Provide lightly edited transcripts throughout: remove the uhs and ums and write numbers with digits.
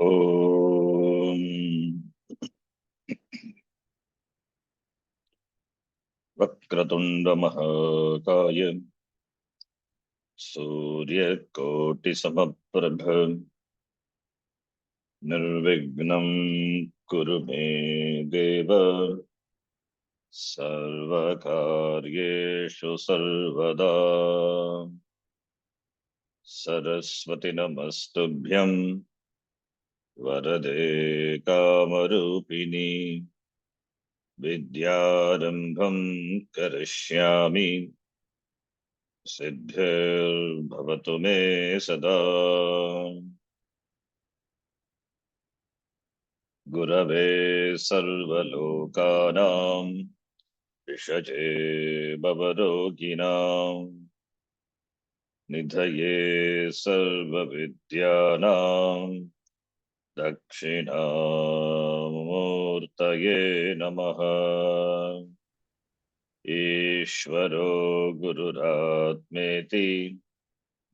ॐ वक्रतुण्डमहाकाय सूर्यकोटिसमप्रभ निर्विघ्नं कुरु मे देव सर्वकार्येषु सर्वदा। सरस्वती नमस्तुभ्यं वरदे कामरूपिणी विद्यारम्भं करिष्यामि सिद्धिर्भवतु मे सदा। गुरवे सर्वलोकानां विषजे भवरोगिणां निधये सर्वविद्यानां दक्षिणामूर्तये नमः। ईश्वरो गुरुरात्मेति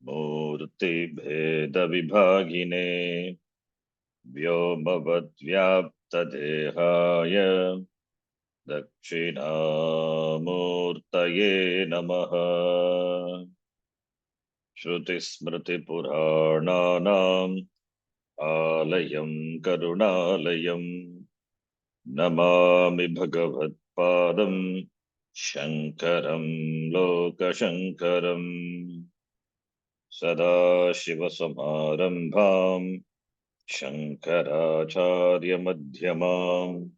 मूर्तिभेदविभागिने व्योमवद्व्याप्तदेहाय दक्षिणामूर्तये नमः। श्रुतिस्मृतिपुराणानाम् आलयं करुणालयं नमामि भगवत्पादं शङ्करं लोकशङ्करम्। सदाशिवसमारम्भां शङ्कराचार्यमध्यमाम्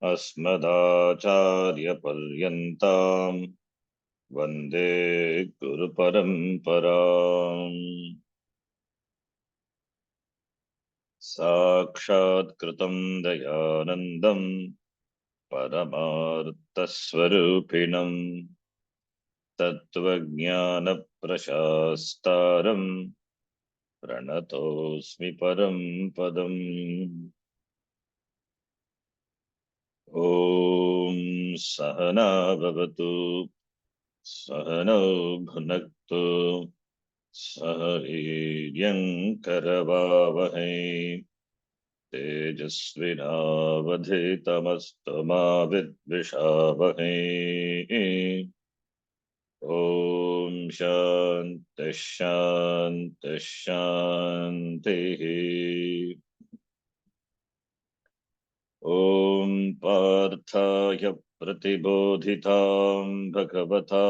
अस्मदाचार्यपर्यन्तां वन्दे गुरुपरम्पराम्। साक्षात्कृतं दयानन्दं परमार्थस्वरूपिणं तत्त्वज्ञानप्रशास्तारं प्रणतोऽस्मि परं पदम्। ॐ सहना भवतु सहनौ भुनक्तु सह वीर्यङ्करवावहै तेजस्विनावधीतमस्तु मा विद्विषावहै। ॐ शान्तिः शान्तिः शान्तिः। ॐ पार्थाय प्रतिबोधितां भगवता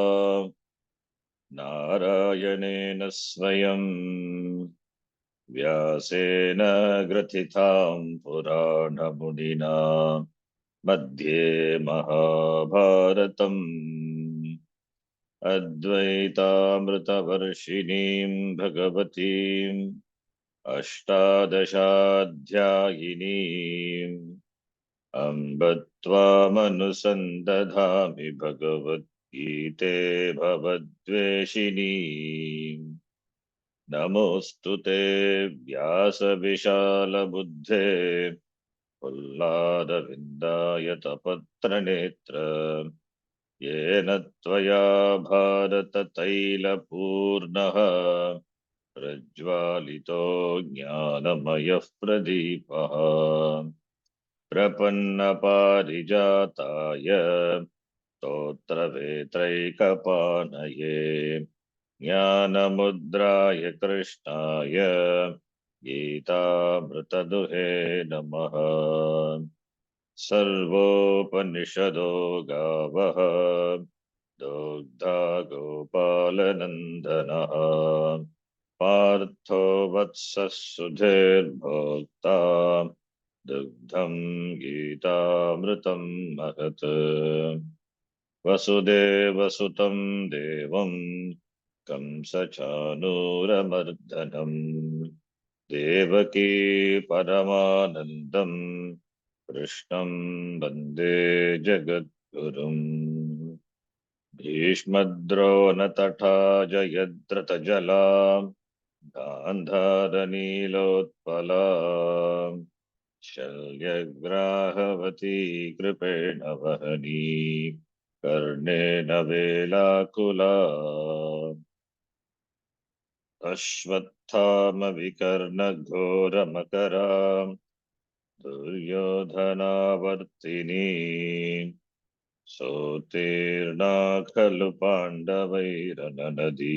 नारायणेन स्वयं व्यासेन ग्रथितां पुराणमुनिना मध्ये महाभारतम् अद्वैतामृतवर्षिणीं भगवतीम् अष्टादशाध्यायिनीम् अम्ब त्वामनुसन्दधामि भगवद्गीते भवद्वेषिणी। नमोऽस्तु ते व्यासविशालबुद्धे पुल्लारविन्दायतपत्रनेत्र येन त्वया भारततैलपूर्णः प्रज्वालितो ज्ञानमयः प्रदीपः। प्रपन्नपारिजाताय स्तोत्रवेत्रैकपाणये ज्ञानमुद्राय कृष्णाय गीतामृतदुहे नमः। सर्वोपनिषदो गावः दुग्धा गोपालनन्दनः पार्थो वत्सः सुधीर्भोक्ता दुग्धं गीतामृतं महत्। वसुदेवसुतं देवं कंसचाणूरमर्दनं देवकी परमानन्दं कृष्णं वन्दे जगद्गुरुम्। भीष्मद्रोणतथा जयद्रथजला गान्धारनीलोत्पला शल्यग्राहवती कृपेण वहनी कर्णेन वेलाकुला। अश्वत्थामविकर्णघोरमकरां दुर्योधनावर्तिनी सोत्तीर्णा खलु पाण्डवैरननदी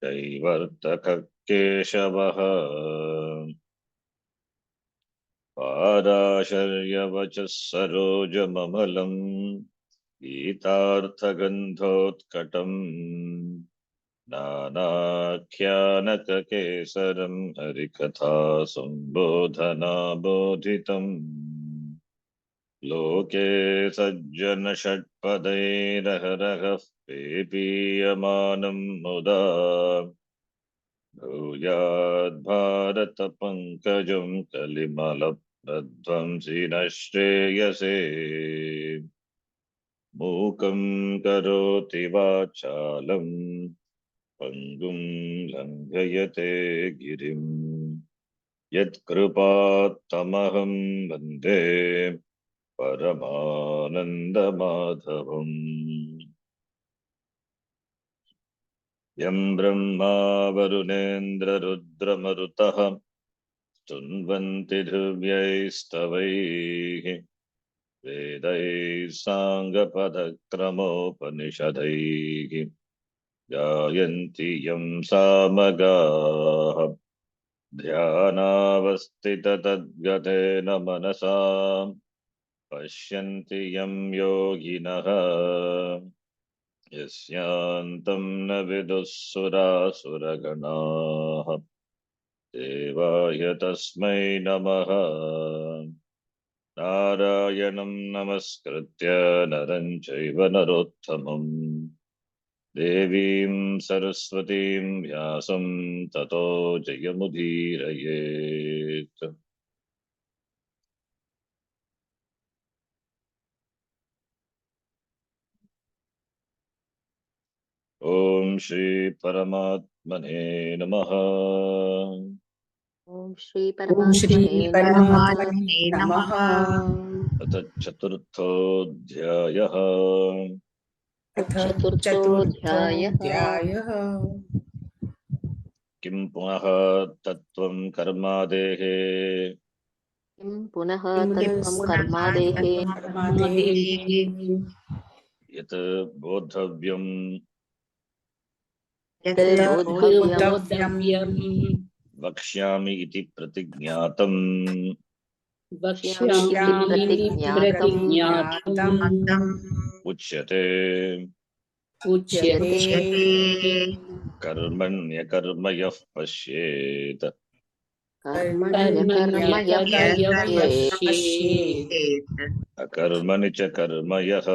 कैवर्तकः केशवः पाराशर्यवचः सरोजममलम् गीतार्थगन्धोत्कटम् नानाख्यानककेसरम् हरिकथा सम्बोधनाबोधितम् लोके सज्जनषट्पदैरहरहः पेपीयमानम् मुदा भूयाद्भारतपङ्कजम् कलिमलप्रध्वंसि न श्रेयसे मूकं करोति वाचालम् पङ्गुं लङ्घयते गिरिम् यत्कृपात्तमहं वन्दे परमानन्दमाधवम् यं ब्रह्मा वरुणेन्द्ररुद्रमरुतः स्तुन्वन्ति दिव्यैस्तवैः वेदैः साङ्गपदक्रमोपनिषदैः गायन्ति यं सामगाः ध्यानावस्थिततद्गतेन मनसा पश्यन्ति यं योगिनः यस्यान्तं न विदुःसुरासुरगणाः देवाय तस्मै नमः नारायणं नमस्कृत्य नरं चैव नरोत्तमम् देवीं सरस्वतीं व्यासं ततो जयमुदीरयेत्। ॐ श्री परमात्मने नमः। ॐ श्री ॐ श्री परमात्मने परमात्मने नमः। नमः। अथ चतुर्थोऽध्यायः अथ चतुर्थोऽध्यायः चतुर्थोऽध्यायः किं पुनः तत्त्वं कर्मादेः किं पुनः किं तत्त्वं कर्मादेः कर्मादेः यत् बोद्धव्यं यत् बोद्धव्यं बोद्धव्यम् वक्ष्यामि इति प्रतिज्ञातम् वक्ष्यामि इति वक्ष्यामि प्रतिज्ञातम् प्रतिज्ञातम् उच्यते उच्यते कर्मण्यकर्म यः पश्येत् कर्मण्यकर्म यः पश्येत् पश्येत् अकर्मणि च कर्म यः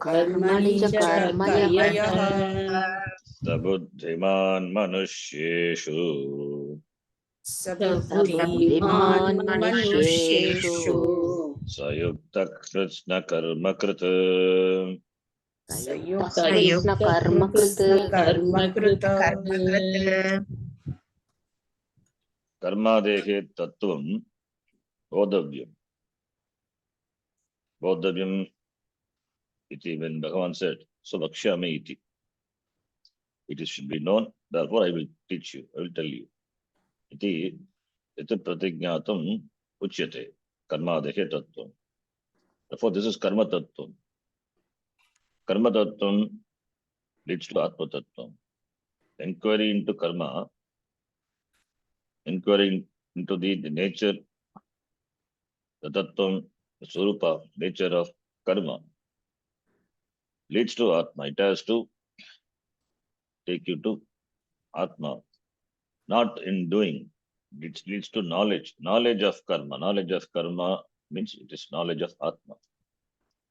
कर्मणि च कर्म यः स बुद्धिमान् मनुष्येषु स बुद्धिमान् बुद्धिमान् मनुष्येषु मनुष्येषु स युक्तः कृत्स्नकर्मकृत् स स युक्तः युक्तः कृत्स्नकर्मकृत् कर्मकृत् कर्मादेः तत्त्वं बोद्धव्यम् बोद्धव्यम् इति when Bhagavan said, so vakshyami iti. It should be known, therefore I will teach you, I will tell you. Iti iti pratignatam uchyate karmadehe tattvam. Therefore this is karma tattvam. Karma tattvam leads to atma tattvam. Inquiry into karma, inquiry into the nature, the tattvam, the swarupa, nature of karma leads to atma. It has to take you to atma, not in doing. It leads to knowledge. Knowledge of karma. Knowledge of karma means it is knowledge of atma.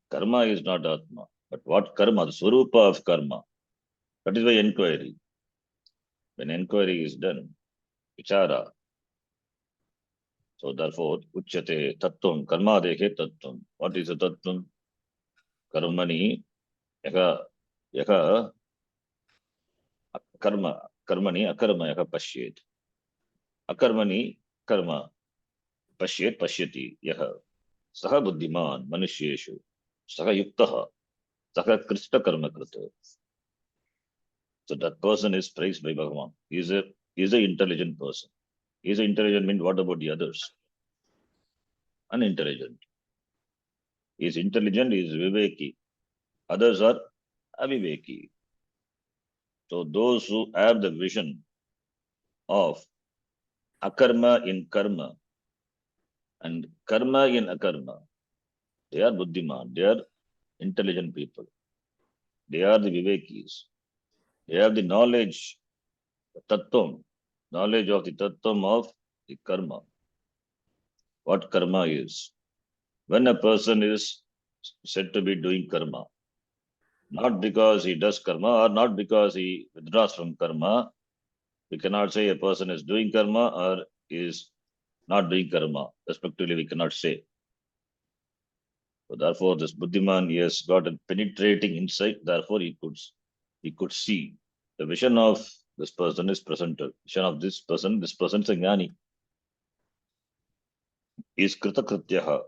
Karma is not atma. But what karma? The swarupa of karma. That is why inquiry. When inquiry is done, vichara. So therefore, uchyate tattvam, karma dekhe tattvam. What is the tattvam? Karmani, yaka karma, karmani akarma yaka pashyet. Akarmani karma pashyet pashyati yaha. Saha buddhiman manusyeshu. Saha yuktaha. Saha krishta karma krita. So that person is praised by Bhagavan. He is an intelligent person. He is intelligent means what about the others? Unintelligent. He is intelligent, he is Viveki. Others are Aviveki. So those who have the vision of akarma in karma and karma in akarma, they are buddhiman, they are intelligent people. They are the Vivekis. They have the knowledge, the tattvam, knowledge of the tattvam of the karma. What karma is. When a person is said to be doing karma, not because he does karma or not because he withdraws from karma, we cannot say a person is doing karma or is not doing karma. Respectively, we cannot say. So therefore, this Buddhiman, he has got a penetrating insight. Therefore, he could see the vision of this person is presented. Vision of this person is a jnani. Is krita krityaha,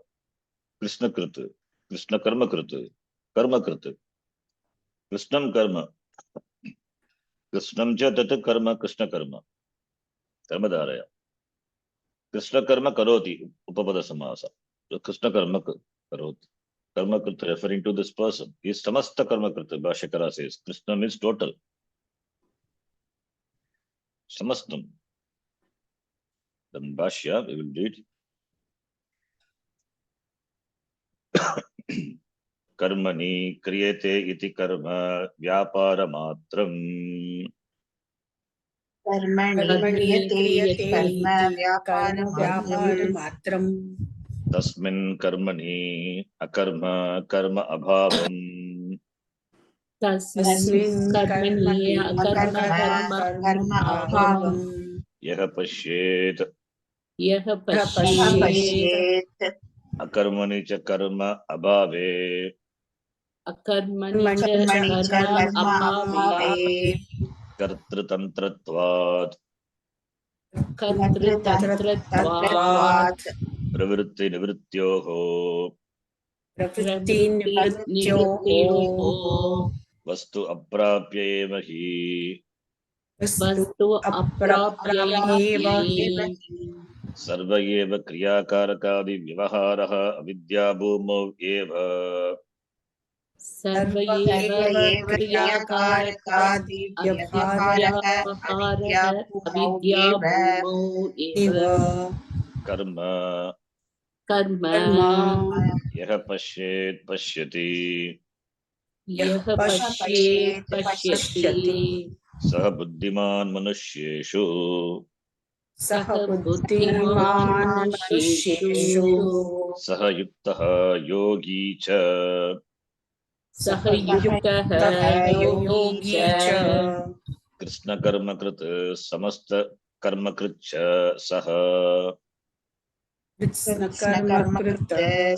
Krishna krita, Krishna karma krita, karma krita, Krishnam karma, Krishnam cha tata karma, Krishna karma, karma dharaya. Krishna karma karoti, upapada samasa. So Krishna karma karoti. Karma krita referring to this person. He is samasta karma krita, Bhashyakara says. Krishna means total. Samastam. Then Bhashya, we will read. Karmani kriyate iti karma vyapara matram. कर्मणि क्रियते इति कर्म व्यापारमात्रम् Tasmin karmani akarma karma abhavam. तस्मिन् कर्मणि कर्म अकर्म कर्म अभावम् Yaha pashyet यः यः पश्येत् पश्येत् akarmani cha karma abhave. अकर्मणि च कर्मणि च कर्म कर्म अभावे अभावे Kartritantratvat कर्तृतन्त्रत्वात् तन्त्रत्वात् pravritti nivrityoho प्रवृत्तिनिवृत्त्योः प्रवृत्तिनिवृत्तयोः vastu aprapya eva hi. वस्तु अप्राप्य अप्राप्येव हि Sarva eva kriyakarakaadi vyavaharaha avidya bhumau eva. सर्व एव क्रियाकारक क्रियाकारकादिव्यवहारः अविद्यावहारः अविद्याभूमौ एव अविद्याभूमौ एव Karma कर्म yaha pashyet pashyati यः पश्येत् पश्यति saha buddhiman manushyeshu सः सः बुद्धिमान् बुद्धिमान् मनुष्येषु मनुष्येषु saha yuktaha yogi cha सः युक्तः योगी च krishna karma krit samasta karma krit cha saha कृत्स्नकर्मकृत्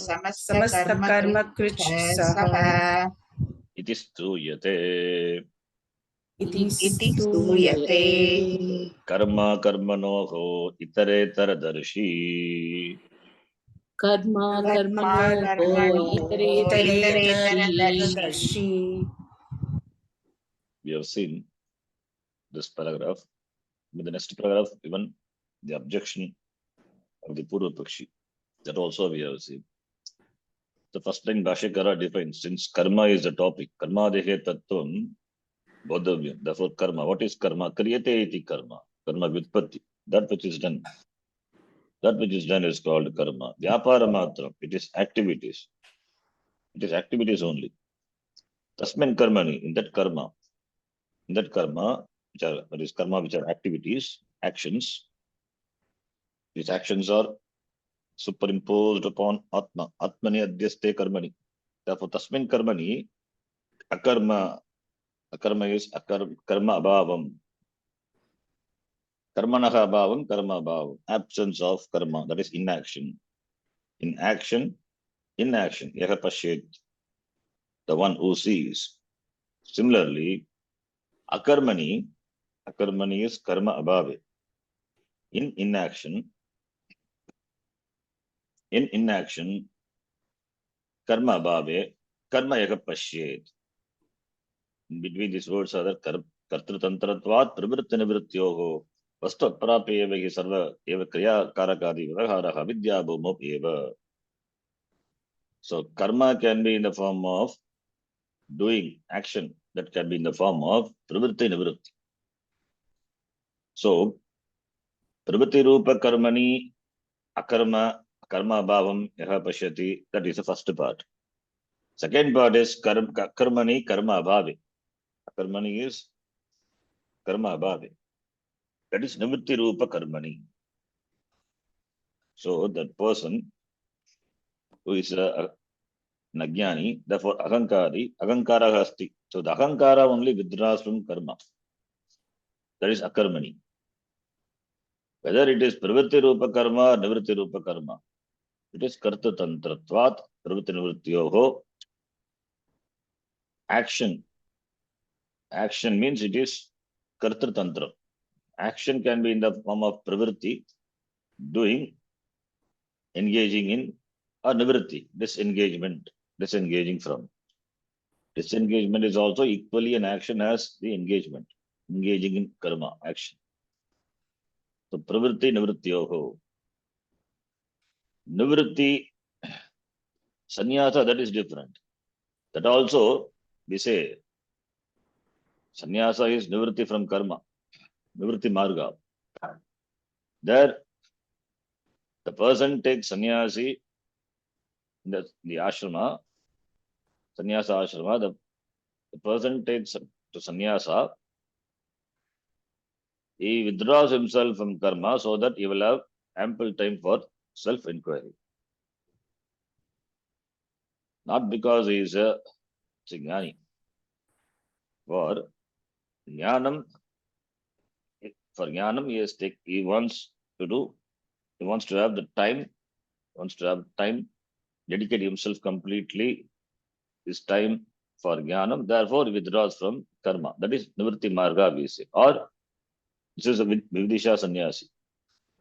समस्तकर्मकृत् सः iti struyate. इति स्तूयते Karma karmanoho itaretaradarshi कर्म कर्मणो इतरेतरदर्शी we have seen this paragraph. With the next paragraph, even the objection of the Purva Pakshi, that also we have seen. The first line Bhashyakara defines, since karma is the topic, karma dehe tattvam bodhavyam. Therefore, karma. What is karma? Kriyate iti karma. Karma vitpatti. That which is done. That which is done is called karma. Vyapara matram. It is activities. It is activities only. Tasmin karmani. In that karma, that is karma, which are activities, actions. These actions are superimposed upon Atma. Atmani adhyaste karmani. Therefore, tasmin karmani, akarma is karma abhavam. Karmanaha abhavam, karma abhavam. Absence of karma, that is inaction. Inaction. Yaha pashyet, the one who sees. Similarly, akarmani is karma abhave. In inaction, karma abhave, karma yaha pashyet. In between these words are the कर्तृतन्त्रत्वात् प्रवृत्तिनिवृत्त्योः वस्तु अप्राप्य एव हि सर्व एव क्रियाकारकादि व्यवहारः विद्याभूमौ एव. So karma can be in the form of doing action, that can be in the form of pravritti nivritti. So pravritti rupa karmani akarma karma bhavam yaha pashyati, that is the first part. Second part is karmani karma abhave. Karmani is karma abhave, that is nivritti rupa karmani. So that person who is Nagyani, therefore Agankara asti. So the Agankara only withdraws from karma. That is akarmani. Whether it is pravritti rupa karma or nivritti rupa karma, it is karta tantratvat pravritti nivrittiyoho. Action. Action means it is karta tantra. Action can be in the form of pravritti, doing, engaging in, or nivritti, disengaging from. Disengagement is also equally an action as the engagement, engaging in karma, action. So pravritti nivrittiyoho. Nivritti sannyasa, that is different. That also we say sannyasa is nivritti from karma, nivritti marga. There the person takes sannyasi in the ashrama, sannyasa ashrama, the person takes to sannyasa, he withdraws himself from karma so that he will have ample time for self-inquiry. Not because he is a jnani. For jnanam, he wants to have the time, dedicate himself completely, his time for jnanam, therefore he withdraws from karma. That is nivritti marga, we say. Or this is a Vividisha sannyasi.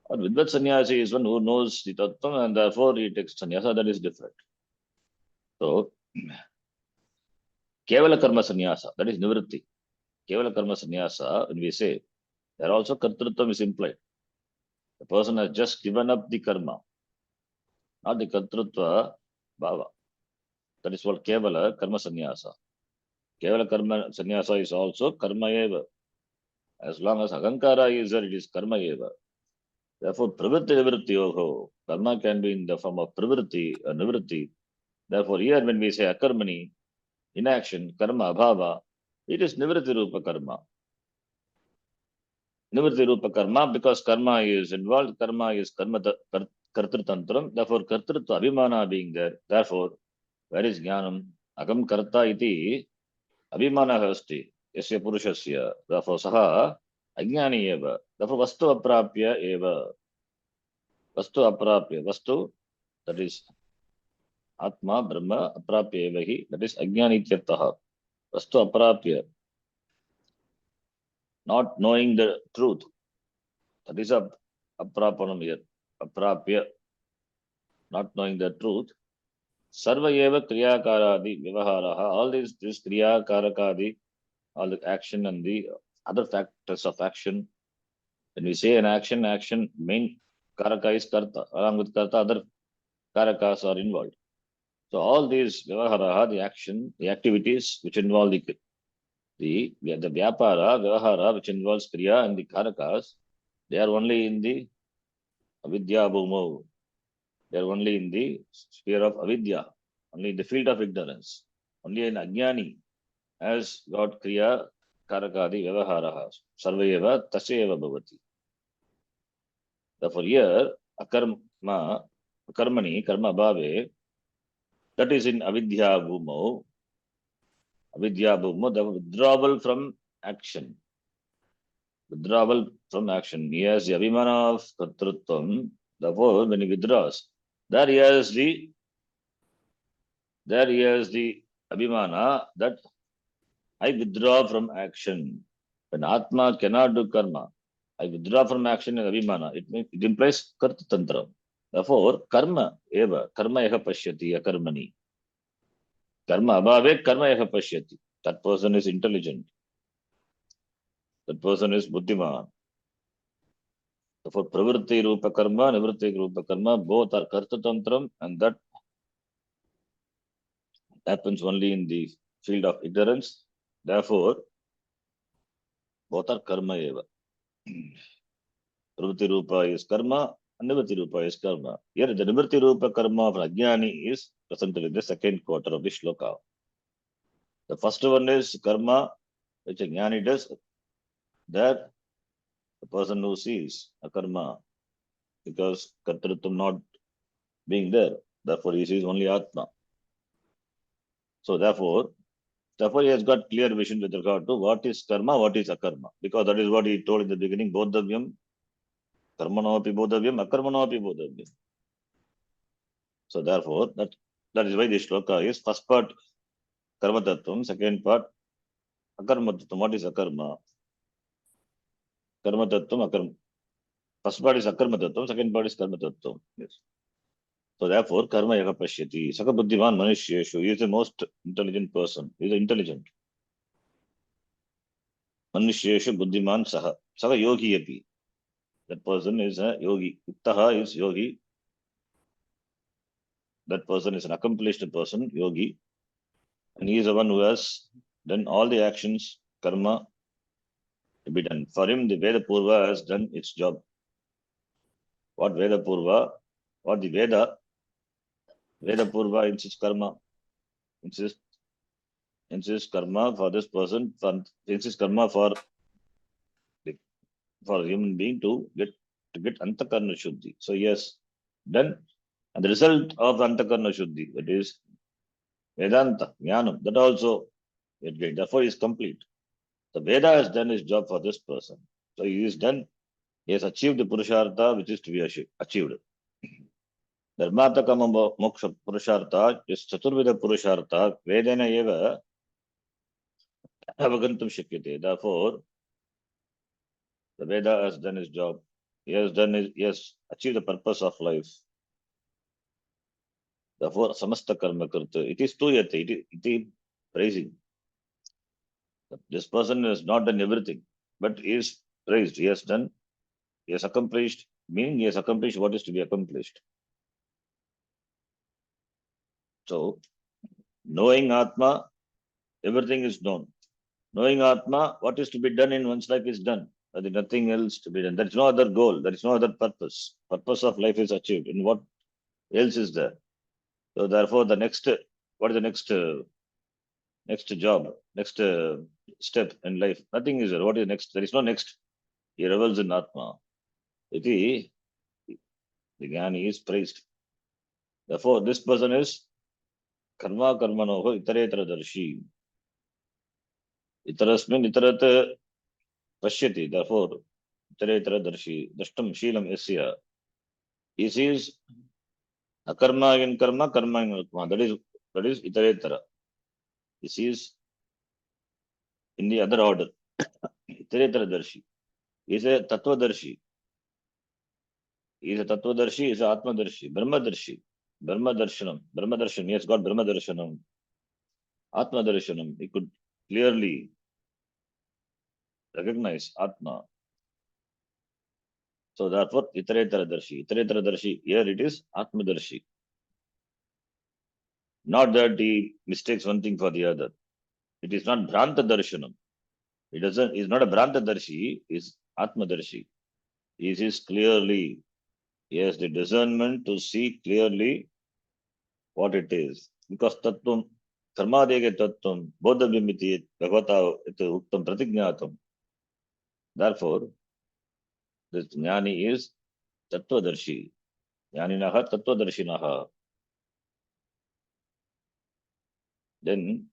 Or Vidvat sannyasi is one who knows the tattva and therefore he takes sannyasa, that is different. So, kevala karma sannyasa, that is nivritti. Kevala karma sannyasa, when we say, there also kartrutvam is implied. The person has just given up the karma, not the kartrutva bhava. That is called kevala karma sannyasa. Kevala karma sannyasa is also karma eva. As long as agankara is there, it is karma eva. Therefore, pravritti nivrittiyoho, karma can be in the form of pravritti or nivritti. Therefore, here when we say akarmani, inaction, karma abhava, it is nivritti rupa karma. Nivritti rupa karma, because karma is involved, karma is kartrutantram, therefore kartrutva abhimana being there. Therefore, where is jnanam? Agam karta iti abhimana asti yasya purushasya. Therefore, saha ajnani eva. Therefore, vastu aprapya eva. Vastu aprapya. Vastu, that is Atma, Brahma, aprapya eva hi, that is ajnani ityartha. Vastu aprapya. Not knowing the truth. That is aprapanam here. Aprapya. Not knowing the truth. Sarva eva kriyakaradi vyavaharaha. All these kriyakaradi, all the action and the other factors of action. When we say an action, main karaka is karta. Along with karta, other karakas are involved. So all these vyavaharaha, the action, the activities which involve the vyapara, vyavahara, which involves kriya and the karakas, they are only in the avidya bhumo. They are only in the sphere of avidya, only in the field of ignorance. Only in ajnani has got kriya, karakadi, vyavaharaha. Sarvayeva tasyeva bhavati. Therefore here, akarmani, karma bhave, that is in avidya bhumo. Avidya bhumo, the withdrawal from action. Withdrawal from action. He has the abhimana of kartrutvam. Therefore, when he withdraws, there he has the abhimana that I withdraw from action. When Atma cannot do karma, I withdraw from action and abhimana. It implies karta tantra. Therefore, karma eva, karma eha pashyati, akarmani. Karma abhave, karma eha pashyati. That person is intelligent. that person is Buddhiman. For Pravritti Rupa Karma, Nivritti Rupa Karma, both are Karta Tantram, and that happens only in the field of ignorance. Therefore, both are Karma eva. Pravritti Rupa is Karma, and Nivritti Rupa is Karma. Here, the Nivritti Rupa Karma of Ajnani is presented in the second quarter of the shloka. The first one is Karma, which a Jnani does, that the person who sees a Karma, because Kartritvam not being there, therefore he sees only Atma. So therefore he has got clear vision with regard to what is karma, what is akarma. Because that is what he told in the beginning, bodhavyam, karmanopi bodhavyam, akarmanopi bodhavyam. So therefore, that is why this shloka is first part karma tattvam, second part akarma tattvam. What is akarma? Karma tattvam, akarma. First part is akarma tattvam, second part is karma tattvam. Yes. So therefore, karma yaha pashyati. Saka buddhiman manushyeshu. He is the most intelligent person. He is intelligent. Manushyeshu buddhiman saha. Saha yogi api. That person is a yogi. Uttaha is yogi. That person is an accomplished person, yogi. And he is the one who has done all the actions, karma, to be done. For him, the Veda Purva has done its job. What Veda Purva? What the Veda Purva insists karma. Insists karma for this person, insists karma for a human being to get antakarna shuddhi. So yes, done. And the result of antakarna shuddhi, that is Vedanta, Jnanam, that also is great. Therefore, he is complete. The Veda has done his job for this person. So he is done. He has achieved the Purushartha which is to be achieved. Dharmata Kama Moksha Purushartha is Chaturveda Purushartha, Vedana eva avagantum shakyate. Therefore, the Veda has done his job. He has achieved the purpose of life. Therefore, samasta karma karta. It is tuyate. It is praising. This person has not done everything, but he is praised. He has accomplished, meaning he has accomplished what is to be accomplished. So, knowing Atma, everything is known. Knowing Atma, what is to be done in one's life is done. There is nothing else to be done. There is no other goal. There is no other purpose. Purpose of life is achieved. And what else is there? So therefore, what is the next job, next step in life? Nothing is there. What is next? There is no next. He revels in Atma. The Jnani is praised. Therefore, this person is karma karmanoho itaretara darshi. Itarasmin itarat pashyati. Therefore, itaretara darshi. Dashtam shilam yasya. He sees akarma in karma, karma in atma. That is itaretara. He sees in the other order. Itaretara darshi. He is a tattva darshi. He is a tattva darshi. He is a atma darshi. Brahma darshi. Brahma darshanam. Brahma darshan. He has got Brahma darshanam. Atma darshanam. He could clearly recognize Atma. So therefore, itaretara darshi. Itaretara darshi. Here it is Atma darshi. Not that he mistakes one thing for the other. It is not Bhranta darshanam. It is not a Bhranta darshi. It is Atma darshi. He sees clearly. He has the discernment to see clearly what it is. Because tattvam, karmadege tattvam, bodhavimiti, bhagavata uktam pratignatam. Therefore, this jnani is tattvadarshi. Jnaninaha tattvadarshinaha. Then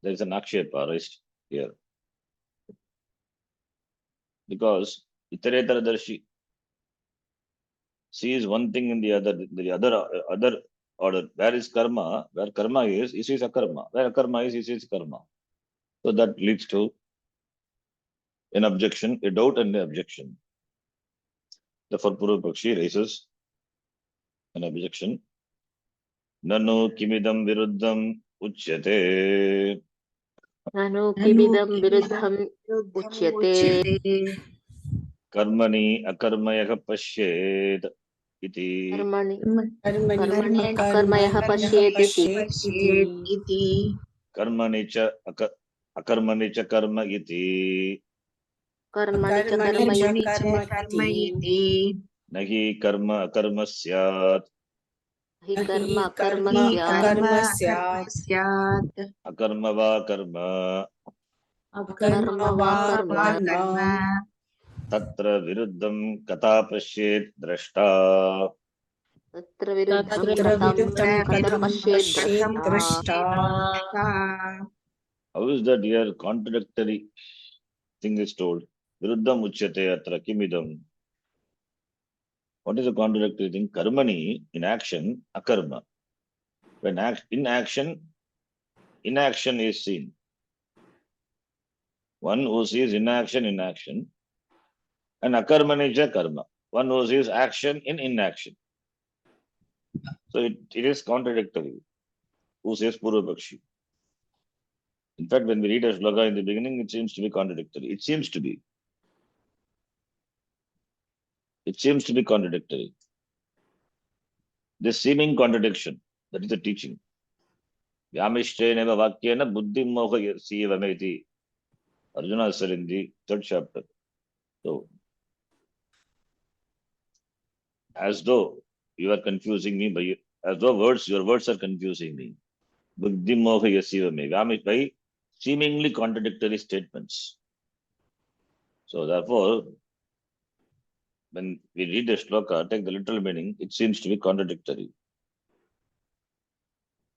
there is an akshepa raised here. Because itaretaradarshi sees one thing in the other order. Where is karma? Where karma is, he sees akarma. Where akarma is, he sees karma. So that leads to an objection, a doubt and an objection. Therefore, Purva Pakshi raises an objection. Nanu kimidam viruddham uchyate. ननु किमिदं विरुद्धम् उच्यते कर्मणि अकर्मयः पश्येत् इति कर्मणि कर्मणि अकर्मयः पश्येदिति पश्येत् कर्मणि च अकर्मणि च कर्म इति कर्मणि च कर्म कर्मणि च इति कर्म इति न हि कर्म अकर्म स्यात् हि हि कर्म अकर्म कर्म स्यात् अकर्म स्यात् अकर्म वा कर्म अकर्म वा कर्म तत्र विरुद्धं कथा पश्येत् द्रष्टा तत्र विरुद्धं तत्र कथं विरुद्धं कथं कथं पश्येत् पश्येत् द्रष्टा द्रष्टा how is that here contradictory thing is told viruddham uchyate atra kimidam. What is the contradictory thing? Karmani, in action, akarma. When in action, inaction is seen. One who sees inaction, and akarmani ja karma. One who sees action in inaction. So it is contradictory. Who says Purvapakshi? In fact, when we read a shloka in the beginning, it seems to be contradictory. It seems to be. It seems to be contradictory. This seeming contradiction, that is the teaching. Vyamishteneva vakyena buddhim moha siyavameti. Arjuna said in the third chapter. So, as though you are confusing me as though your words are confusing me. Buddhim moha yasivame. By seemingly contradictory statements. So therefore, when we read the shloka, take the literal meaning, it seems to be contradictory.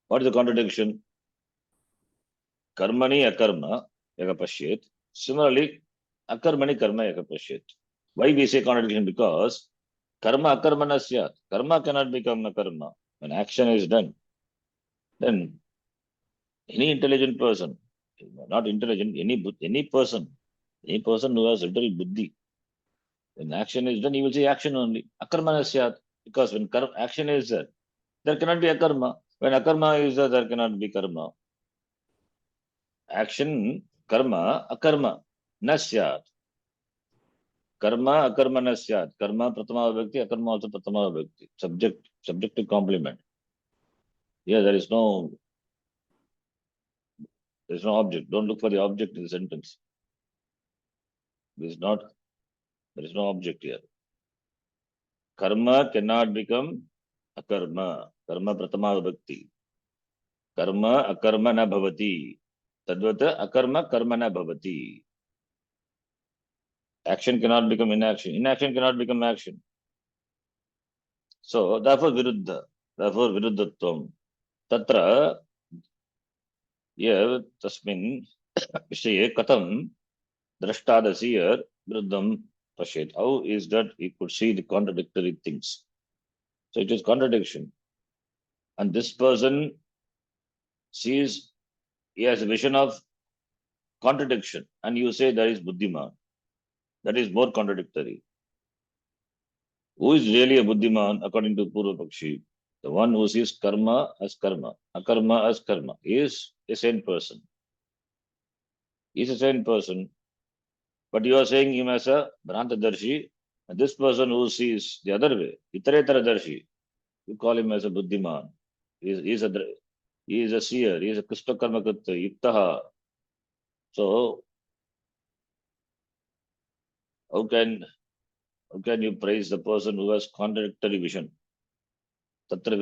What is the contradiction? Karmani akarma yakapashyet. Similarly, akarmani karma yakapashyet. Why we say contradiction? Because karma akarma nasyat. Karma cannot become a karma. When action is done, then any intelligent person, not intelligent, any person who has literal buddhi, when action is done, he will say action only. Akarma nasyat. Because when action is there cannot be a karma. When akarma is there cannot be karma. Action, karma, akarma, nasyat. Karma, akarma, nasyat. Karma, pratama vibhakti, akarma also pratama vibhakti. Subjective complement. Here there is no object. Don't look for the object in the sentence. There is no object here. Karma cannot become akarma. Karma, pratama vibhakti. Karma, akarma na bhavati. Tadvata, akarma, karma na bhavati. Action cannot become inaction. Inaction cannot become action. So, therefore, viruddhatvam. Tatra, here, tasmin, visaye, katam, drashtadasi here, viruddham pashet. How is that he could see the contradictory things? So, it is contradiction. And this person sees, he has a vision of contradiction. And you say that is buddhiman. That is more contradictory. Who is really a buddhiman according to Purva Pakshi? The one who sees karma as karma, akarma as karma. He is a sane person. He is a sane person. But you are saying him as a Bhrantadarshi, and this person who sees the other way, Itaretaradarshi, you call him as a buddhiman. He is a seer, he is a Krishna Karmakritta, Yuktaha. So how can you praise the person who has contradictory vision? Tatra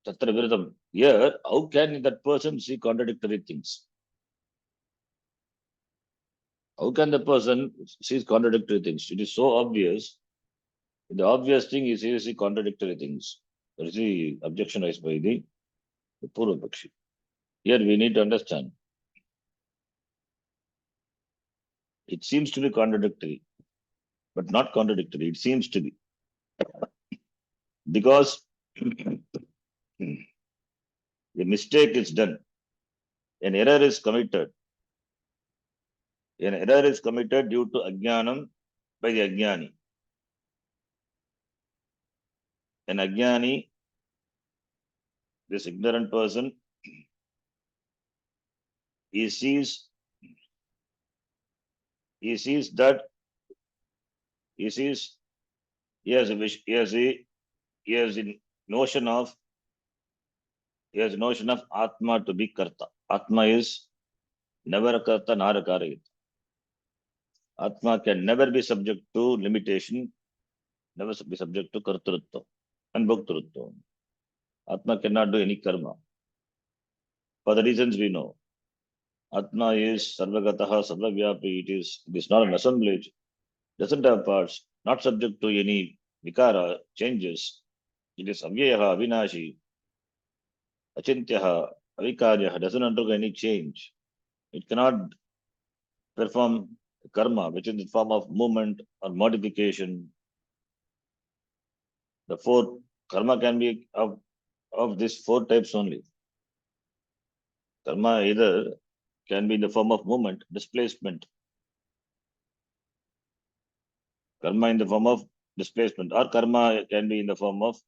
viruddham. Here, how can that person see contradictory things? How can the person see contradictory things? It is so obvious. The obvious thing is he sees contradictory things. That is the objection raised by the Purva Pakshi. Here we need to understand. It seems to be contradictory, but not contradictory. It seems to be. Because a mistake is done, an error is committed. An error is committed due to ajnanam by the ajnani. An ajnani, this ignorant person, he sees that he sees he has a wish, he has a notion of Atma to be Karta. Atma is never a Karta nor a Karita. Atma can never be subject to limitation, never be subject to Kartrutva and Bhoktrutva. Atma cannot do any karma. For the reasons we know. Atma is Sarvagataha, Sarvavyapi. It is not an assemblage. Doesn't have parts. Not subject to any vikara, changes. It is Avyayaha, Avinashi, Achintyaha, Avikaryaha. Doesn't undergo any change. It cannot perform karma, which is in the form of movement or modification. The four karma can be of these four types only. Karma either can be in the form of movement, displacement. Karma in the form of displacement, or karma can be in the form of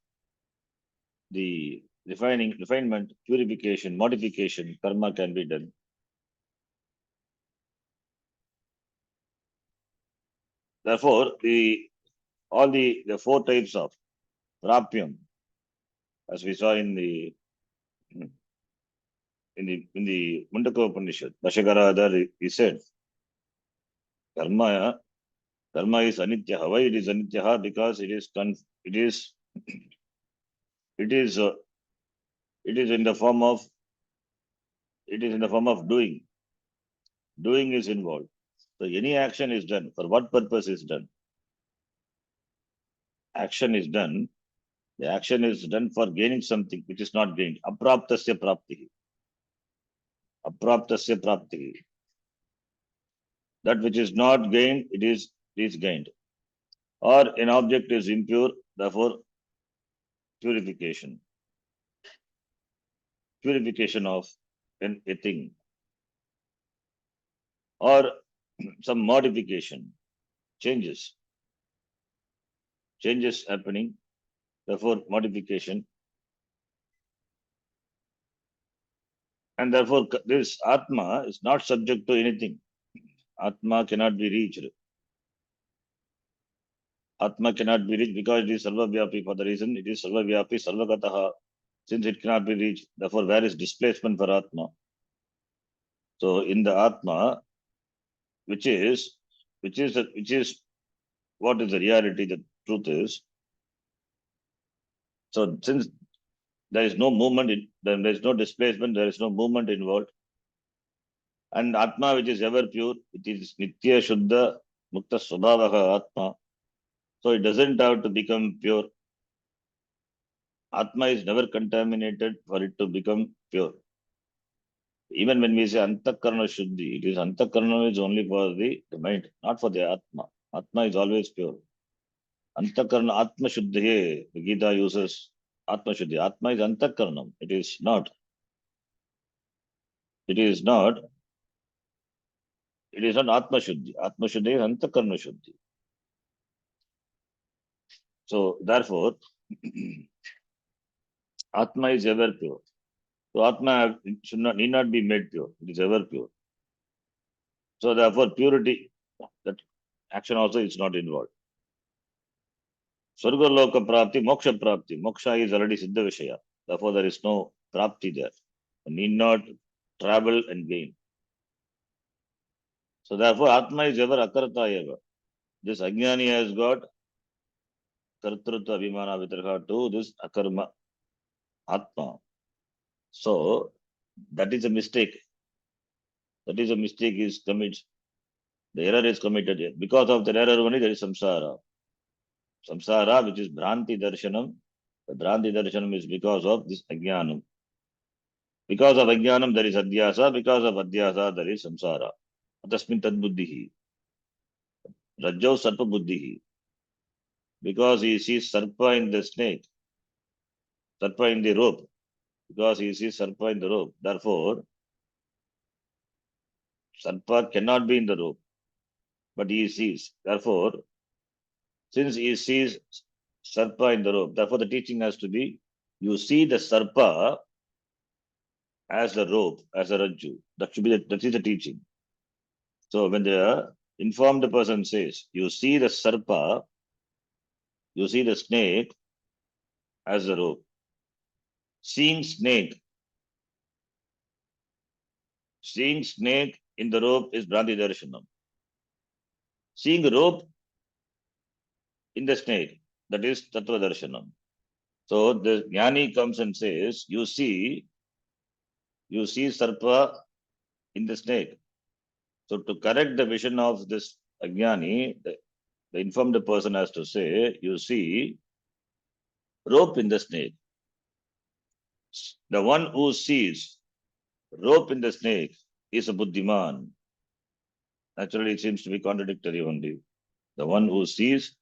the refinement, purification, modification. Karma can be done. Therefore, all the four types of prapyam, as we saw in the Mundaka Upanishad, Dashakarada, he said, karma is anitya. Why it is anitya? Because it is in the form of doing. Doing is involved. So any action is done. For what purpose is done? Action is done. The action is done for gaining something which is not gained. Apraptasya praptihi. Apraptasya praptihi. That which is not gained, it is gained. Or an object is impure, therefore purification. Purification of a thing. Or some modification, changes happening, therefore modification. And therefore this Atma is not subject to anything. Atma cannot be reached. Atma cannot be reached because it is Sarvavyapi. For the reason it is Sarvavyapi, Sarvagataha. Since it cannot be reached, therefore where is displacement for Atma? So in the Atma, which is what is the reality, the truth is. So since there is no movement, then there is no displacement, there is no movement involved. And Atma, which is ever pure, it is Nitya Shuddha Mukta Swabhavaha Atma. So it doesn't have to become pure. Atma is never contaminated for it to become pure. Even when we say Antakarna Shuddhi, it is Antakarna is only for the mind, not for the Atma. Atma is always pure. Antakarna Atma Shuddhi, the Gita uses Atma Shuddhi. Atma is Antakarnam. It is not. It is not Atma Shuddhi. Atma Shuddhi is Antakarna Shuddhi. So therefore, Atma is ever pure. So Atma need not be made pure. It is ever pure. So therefore, purity, that action also is not involved. Swarga Loka Prapti, Moksha Prapti. Moksha is already Siddha Vishaya. Therefore, there is no Prapti there. You need not travel and gain. So therefore, Atma is ever Akarta eva. This Ajnani has got Kartrutva Abhimana Vitarha to this Akarma Atma. So that is a mistake. Is committed. The error is committed here. Because of the error only there is samsara. Samsara, which is Bhranti Darshanam. The Bhranti Darshanam is because of this Ajnanam. Because of Ajnanam there is Adhyasa. Because of Adhyasa there is samsara. Atasmin tad buddhihi. Rajjav sarpa buddhihi. Because he sees sarpa in the snake. Sarpa in the rope. Because he sees sarpa in the rope. Therefore, sarpa cannot be in the rope. But he sees. Therefore, since he sees sarpa in the rope, therefore the teaching has to be, you see the sarpa as the rope, as a rajju. That is the teaching. So when the informed person says, you see the sarpa, you see the snake as the rope. Seeing snake in the rope is Bhranti Darshanam. Seeing a rope in the snake, that is Tattva Darshanam. So the Jnani comes and says, you see Sarpa in the snake. So to correct the vision of this Ajnani, the informed person has to say, you see rope in the snake. The one who sees rope in the snake is a Buddhiman. Naturally, it seems to be contradictory only. The one who sees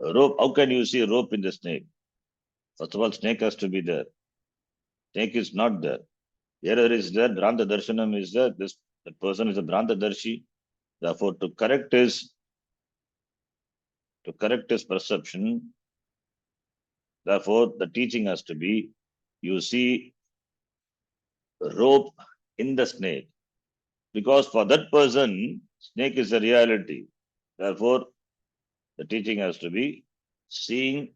a rope, how can you see a rope in the snake? First of all, snake has to be there. Snake is not there. Error is there. Bhranta Darshanam is there. That person is a Bhranta Darshi. Therefore, to correct his perception, therefore, the teaching has to be, you see rope in the snake. Because for that person, snake is a reality. Therefore, the teaching has to be seeing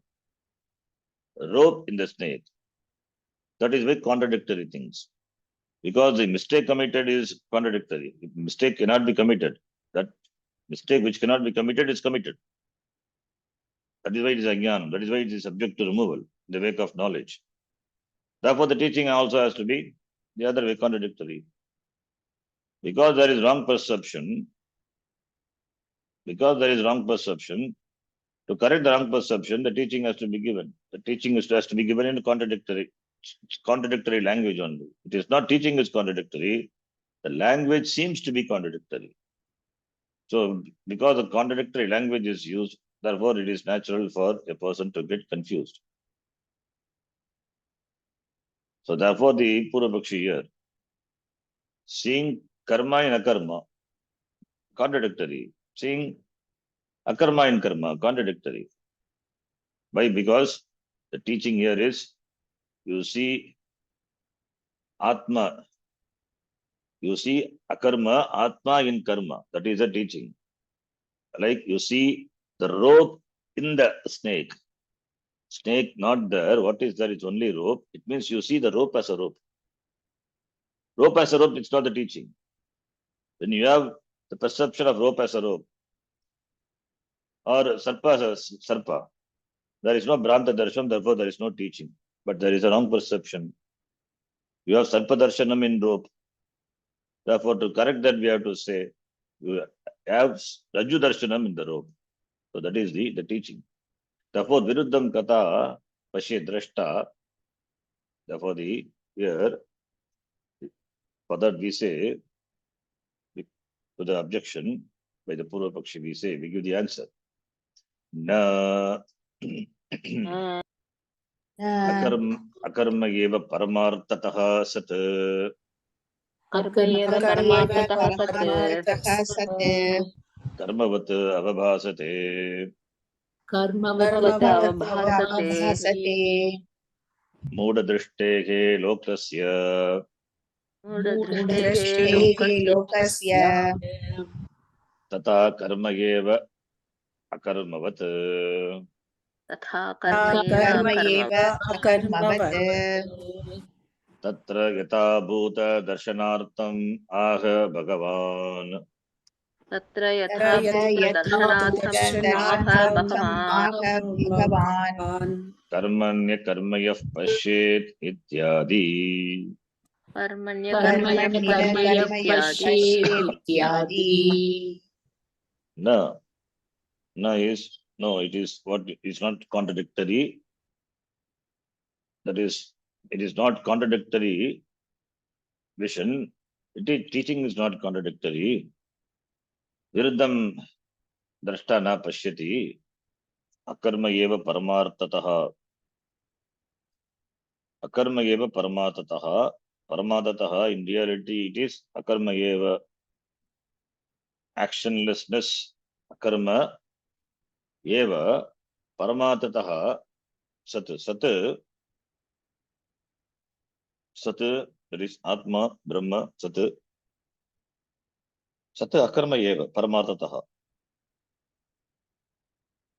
rope in the snake. That is very contradictory things. Because the mistake committed is contradictory. If mistake cannot be committed, that mistake which cannot be committed is committed. That is why it is ajnanam. That is why it is subject to removal in the wake of knowledge. Therefore, the teaching also has to be the other way contradictory. Because there is wrong perception, to correct the wrong perception, the teaching has to be given. The teaching has to be given in contradictory language only. It is not teaching is contradictory. The language seems to be contradictory. So, because the contradictory language is used, therefore it is natural for a person to get confused. So, therefore, the Purvapakshi here, seeing karma in akarma, contradictory. Seeing akarma in karma, contradictory. Why? Because the teaching here is, you see Atma, you see akarma, Atma in karma. That is the teaching. Like you see the rope in the snake. Snake not there. What is there? It's only rope. It means you see the rope as a rope. Rope as a rope, it's not the teaching. When you have the perception of rope as a rope, or sarpa as a sarpa, there is no Bhranta Darshan, therefore there is no teaching. But there is a wrong perception. You have Sarpa Darshanam in rope. Therefore, to correct that, we have to say, you have Raju Darshanam in the rope. So that is the teaching. Therefore, Viruddham Kata Pashe Drashta. Therefore, here, for that we say, to the objection by the Purva Pakshi, we give the answer. Na akarma eva paramartatah sat कर्मैव परमार्थतः सत् karmavat avabhasate कर्मवत् अवभासते भासते मूढदृष्टेः लोकस्य मूढदृष्टेः दृष्टेः लोकस्य तथा कर्म एव अकर्मवत् तथा कर्म एव अकर्मवत् तत्र यथाभूत दर्शनार्थम् आह भगवान् तत्र यथाभूतदर्शनार्थम् आह भगवान् कर्मण्य कर्म यः पश्येत् इत्यादि कर्मण्यकर्म यः पश्येत् इत्यादि No, it is what is not contradictory. That is, it is not contradictory vision. Teaching is not contradictory. Viruddham drashta na pashyati akarma eva paramartatah in reality it is akarma eva, actionlessness. Akarma eva paramartatah sat That is Atma, Brahma, Sat. Sat akarma eva, paramatataha.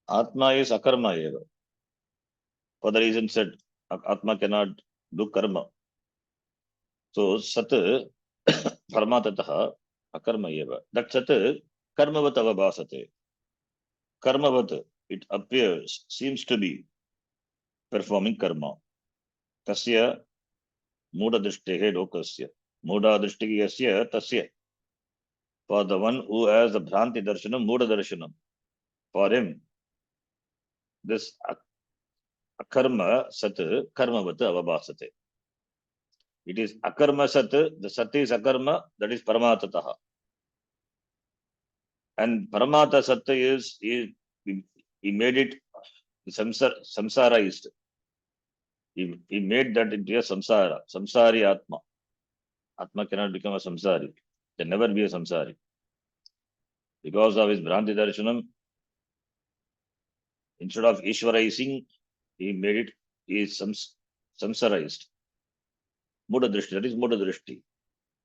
Atma is akarma eva. For the reason said, Atma cannot do karma. So Sat paramatataha akarma eva. That Sat karmavat avabhasate. Karmavat, it appears, seems to be performing karma. Tasya Muda Drishtihe Lokasya. Muda Drishtihi Yasya Tasya. For the one who has the Bhranti Darshanam, Muda Darshanam. For him, this akarma sat karmavat avabhasate. It is akarma sat, the sat is akarma, that is paramatataha. And paramata sat is, he made it samsarized. He made that into a samsara, samsari atma. Atma cannot become a samsari. Can never be a samsari. Because of his Bhranti Darshanam, instead of Ishwarizing, he made it, he is samsarized. Muda Drishti, that is Muda Drishti.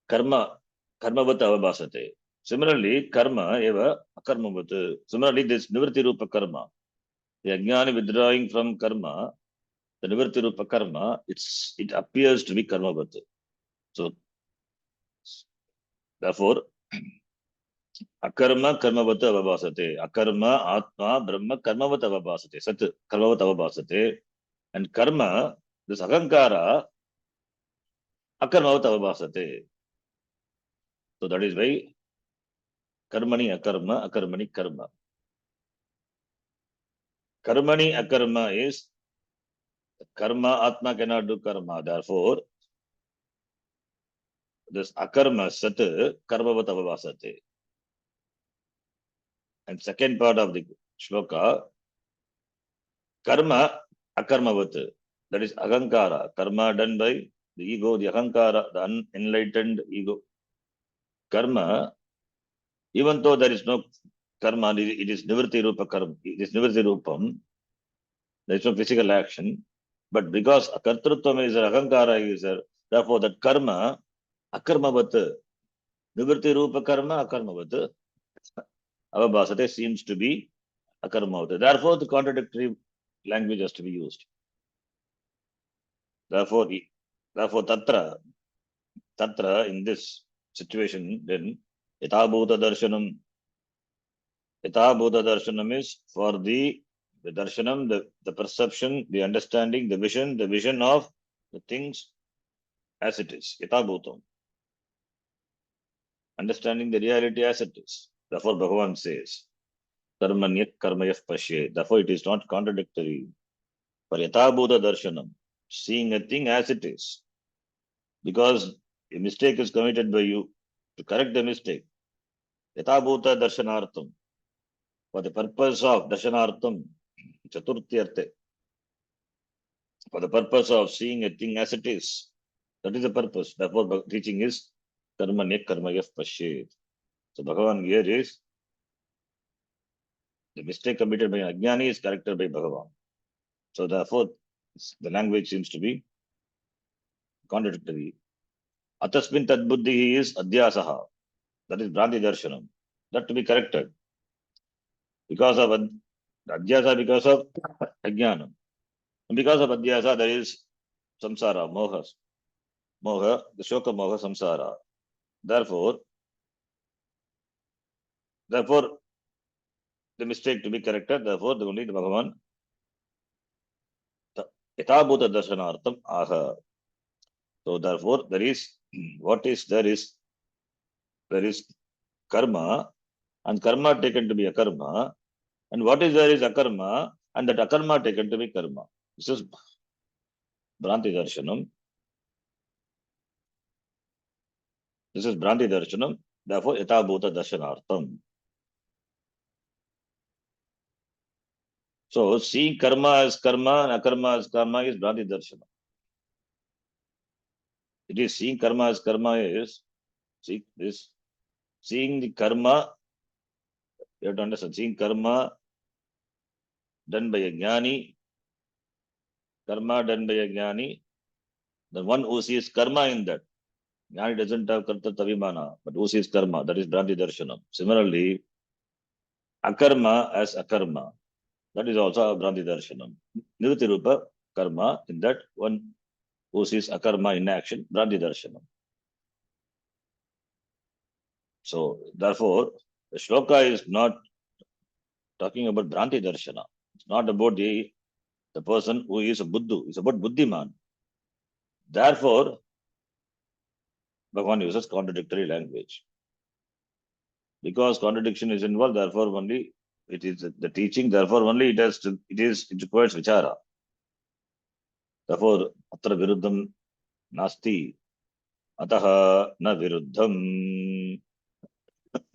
Karma, karmavat avabhasate. Similarly, karma eva akarmavat. Similarly, this nivritti rupa karma. The ajnani withdrawing from karma, the nivritti rupa karma, it appears to be karmavat. So, therefore, akarma karmavat avabhasate. Akarma, atma, brahma karmavat avabhasate. Sat karmavat avabhasate. And karma, this ahankara, akarmavat avabhasate. So that is why karmani akarma, akarmani karma. Karmani akarma is karma, atma cannot do karma. Therefore, this akarma sat karmavat avabhasate. And second part of the shloka, karma akarmavat. That is ahankara. Karma done by the ego, the ahankara, the unenlightened ego. Karma, even though there is no karma, it is nivritti rupa karma. It is nivritti rupam. There is no physical action. But because kartrutvam is there, ahankara is there, therefore that karma, akarmavat, nivritti rupa karma, akarmavat, avabhasate seems to be akarmavat. Therefore, the contradictory language has to be used. Therefore, tatra, in this situation, then, yathabhuta darshanam is for the darshanam, the perception, the understanding, the vision of the things as it is. Yathabhutam. Understanding the reality as it is. Therefore, Bhagavan says, Karmanyat karmayah pashe. Therefore, it is not contradictory. For yathabhuta darshanam, seeing a thing as it is. Because a mistake is committed by you, to correct the mistake. Yathabhuta darshanartham. For the purpose of darshanartham, chaturthyarthe. For the purpose of seeing a thing as it is. That is the purpose. Therefore, teaching is karmanyat karmayah pashe. So, Bhagavan here is the mistake committed by Ajnani is corrected by Bhagavan. So therefore, the language seems to be contradictory. Atasmin tad buddhi is adhyasaha. That is Bhranti Darshanam. That to be corrected. Because of adhyasa, because of Ajnanam. And because of adhyasa, there is samsara, moha, the shoka moha samsara. Therefore, the mistake to be corrected, therefore, the only Bhagavan yathabhuta darshanartham aha. So therefore, there is karma, and karma taken to be a karma, and what is there is akarma, and that akarma taken to be karma. This is Bhranti Darshanam. Therefore, yathabhuta darshanartham. So, seeing karma as karma and akarma as karma is Bhranti Darshanam. It is seeing karma as karma is seeing the karma. You have to understand, seeing karma done by a jnani, the one who sees karma in that, Jnani doesn't have kartatavimana, but who sees karma? That is Bhranti Darshanam. Similarly, akarma as akarma. That is also a Bhranti Darshanam. Nirviti Rupa karma, in that one who sees akarma in action, Bhranti Darshanam. So, therefore, the shloka is not talking about Bhranti Darshana. It's not about the person who is a Buddhu. It's about Buddhiman. Therefore, Bhagavan uses contradictory language. Because contradiction is involved, therefore only it is the teaching, therefore only it requires vichara. Therefore, atra viruddham nasti, ataha na viruddham.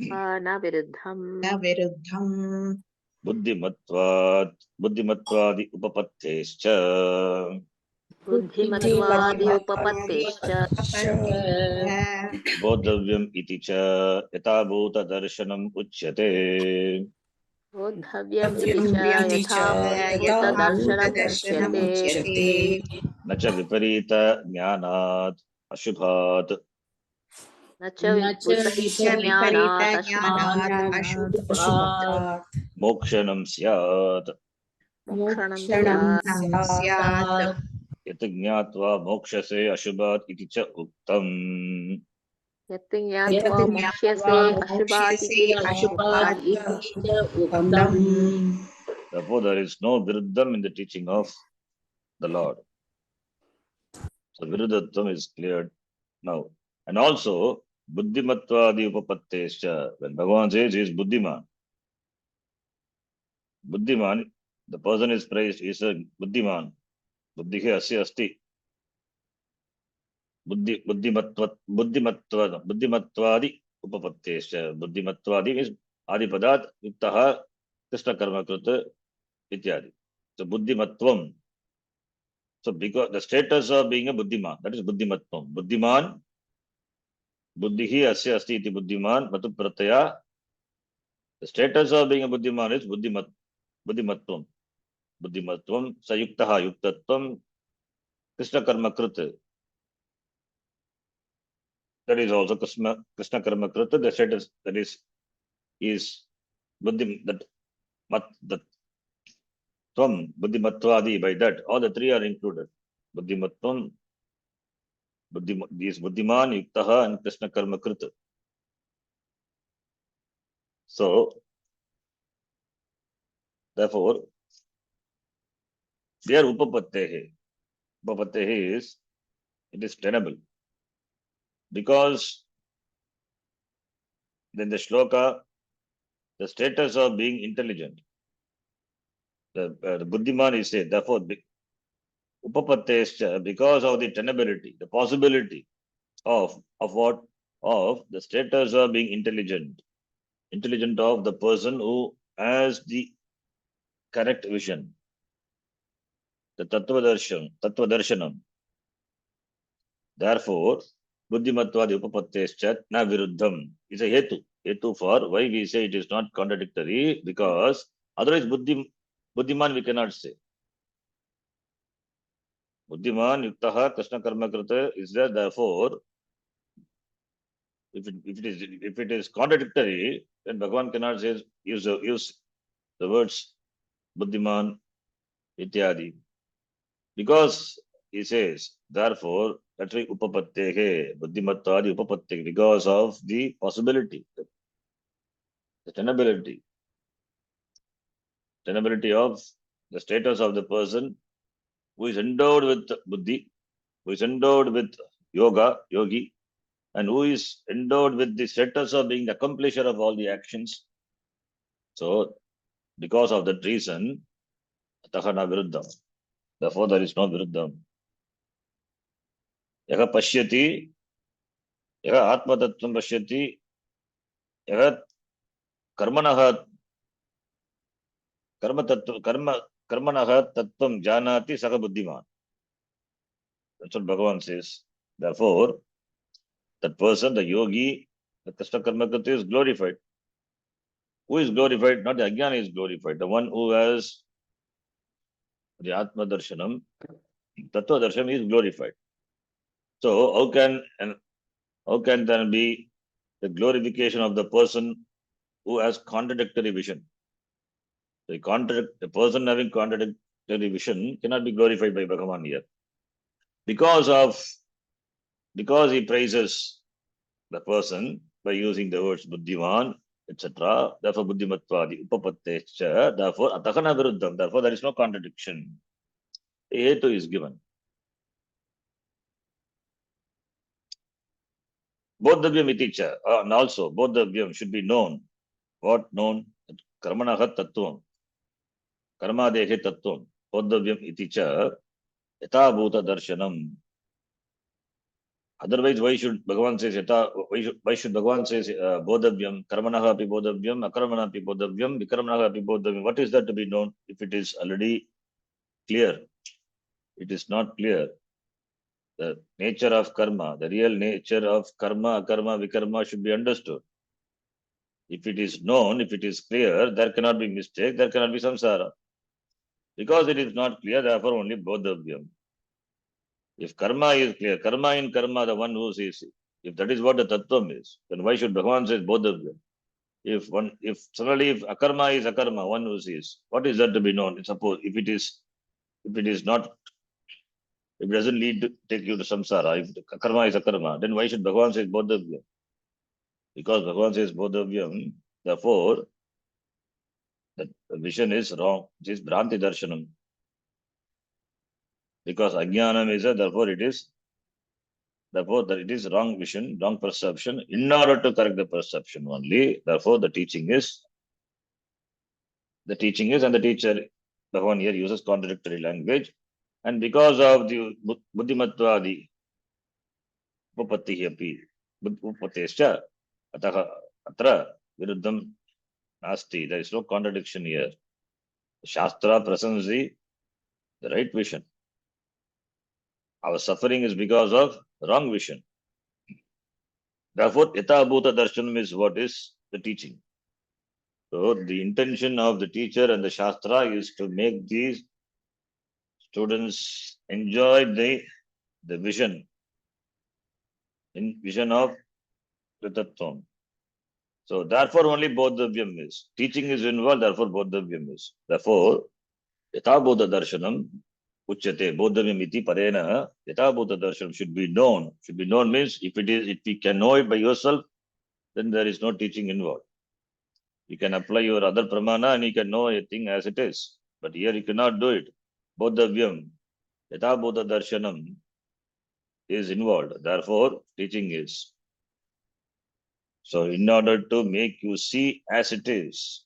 न विरुद्धम् न विरुद्धम् बुद्धिमत्वादि उपपत्तेश्च बुद्धिमत्वादि उपपत्तेश्च बोद्धव्यम् इति च यथाभूतदर्शनम् उच्यते बोद्धव्यम् इति च यथाभूतदर्शनम् उच्यते न च विपरीत ज्ञानात् अशुभात् न च विपरीतज्ञानात् अशुभात् मोक्षणं स्यात् मोक्षणं क्षणं स्यात् यत् ज्ञात्वा मोक्षसे अशुभात् इति च उक्तम् यत् ज्ञात्वा मोक्ष्यसे अशुभात् इति अशुभात् च उक्तम् उक्तम् Therefore, there is no viruddham in the teaching of the Lord. So, viruddhatvam is cleared now. And also, buddhimattvadi upapattescha, when Bhagavan says he is buddhiman, buddhiman, the person is praised, he is a buddhiman. Buddhihi asya asti. Buddhimattvadi upapattescha. Buddhimattvadi means adipadat yuktaha krishna karma krita ityadi. So, buddhimattvam. So, because the status of being a buddhiman, that is buddhimattvam. Buddhiman, buddhihi asya asti iti buddhiman, matu pratyaya. The status of being a buddhiman is buddhimattvam. Buddhimattvam, sayuktaha yuktatvam, krishna karma krita. That is also Krishna karma krita. The status that is buddhi, that tvam, buddhimattvadi, by that, all the three are included. Buddhimattvam, is buddhiman, yuktaha, and krishna karma krita. So, therefore, they are upapattehe. Upapattehe is, it is tenable. Because then the shloka, the status of being intelligent, the buddhiman is said, therefore, upapattescha, because of the tenability, the possibility of what? Of the status of being intelligent of the person who has the correct vision, the tattva-darshanam. Therefore, buddhimattvadi upapattescha na viruddham is a hetu for why we say it is not contradictory, because otherwise buddhiman we cannot say. Buddhiman yuktaha krishna karma krita is there. Therefore, if it is contradictory, then Bhagavan cannot say use the words buddhiman ityadi, because he says therefore that's why upapattehe buddhimattadi upapattehe, because of the possibility, the tenability of the status of the person who is endowed with buddhi, who is endowed with yogi, and who is endowed with the status of being the accomplisher of all the actions. So, because of that reason, ataha na viruddham. Therefore, there is no viruddham. Yaha pashyati, yaha atma tattvam pashyati, yaha karmanaha tattvam janati saha buddhiman. That's what Bhagavan says. Therefore, that person, the yogi, the Krishna karma krita is glorified. Who is glorified? Not the ajnana is glorified. The one who has the atma darshanam, tattva darshanam is glorified. So, how can How can there be the glorification of the person who has contradictory vision? The person having contradictory vision cannot be glorified by Bhagavan here. Because he praises the person by using the words buddhiman, etc. Therefore, buddhimatvadi, upapattescha, therefore, atakana viruddham. Therefore, there is no contradiction. A hetu is given. Bodhavyam iticha, and also bodhavyam should be known. What known? Karmanaha tattvam. Karmadehe tattvam. Bodhavyam iticha, yatha bhuta darshanam. Otherwise, why should Bhagavan says why should Bhagavan says bodhavyam, karmanaha api bodhavyam, akarmana api bodhavyam, vikarmanaha api bodhavyam? What is that to be known if it is already clear? It is not clear. The nature of karma, the real nature of karma, akarma, vikarma should be understood. If it is known, if it is clear, there cannot be mistake, there cannot be samsara. Because it is not clear, therefore only bodhavyam. If karma is clear, karma in karma, the one who sees it. If that is what the tattvam is, then why should Bhagavan say bodhavyam? If suddenly if akarma is akarma, one who sees, what is that to be known? Suppose if it is not, if it doesn't lead to take you to samsara, if akarma is akarma, then why should Bhagavan say bodhavyam? Because Bhagavan says bodhavyam, therefore the vision is wrong. It is Bhranti Darshanam. Because Ajnanam is therefore it is wrong vision, wrong perception. In order to correct the perception only, therefore the teaching is, and the teacher, Bhagavan here uses contradictory language. And because of the buddhimatvadi, upapattihi api, upapatescha, ataha, atra, viruddham, nasti. There is no contradiction here. Shastra presents the right vision. Our suffering is because of wrong vision. Therefore, yatha bhuta darshanam is what is the teaching. So, the intention of the teacher and the Shastra is to make these students enjoy the vision, in vision of the Tattvam. So, therefore, only bodhavyam is. Teaching is involved, therefore, bodhavyam is. Therefore, yatha bhuta darshanam uchyate bodhavyam iti parena yatha bhuta darshanam should be known. Should be known means if you can know it by yourself, then there is no teaching involved. You can apply your other pramana and you can know a thing as it is. But here you cannot do it. Bodhavyam, yatha bodha darshanam is involved. Therefore, teaching is. So, in order to make you see as it is,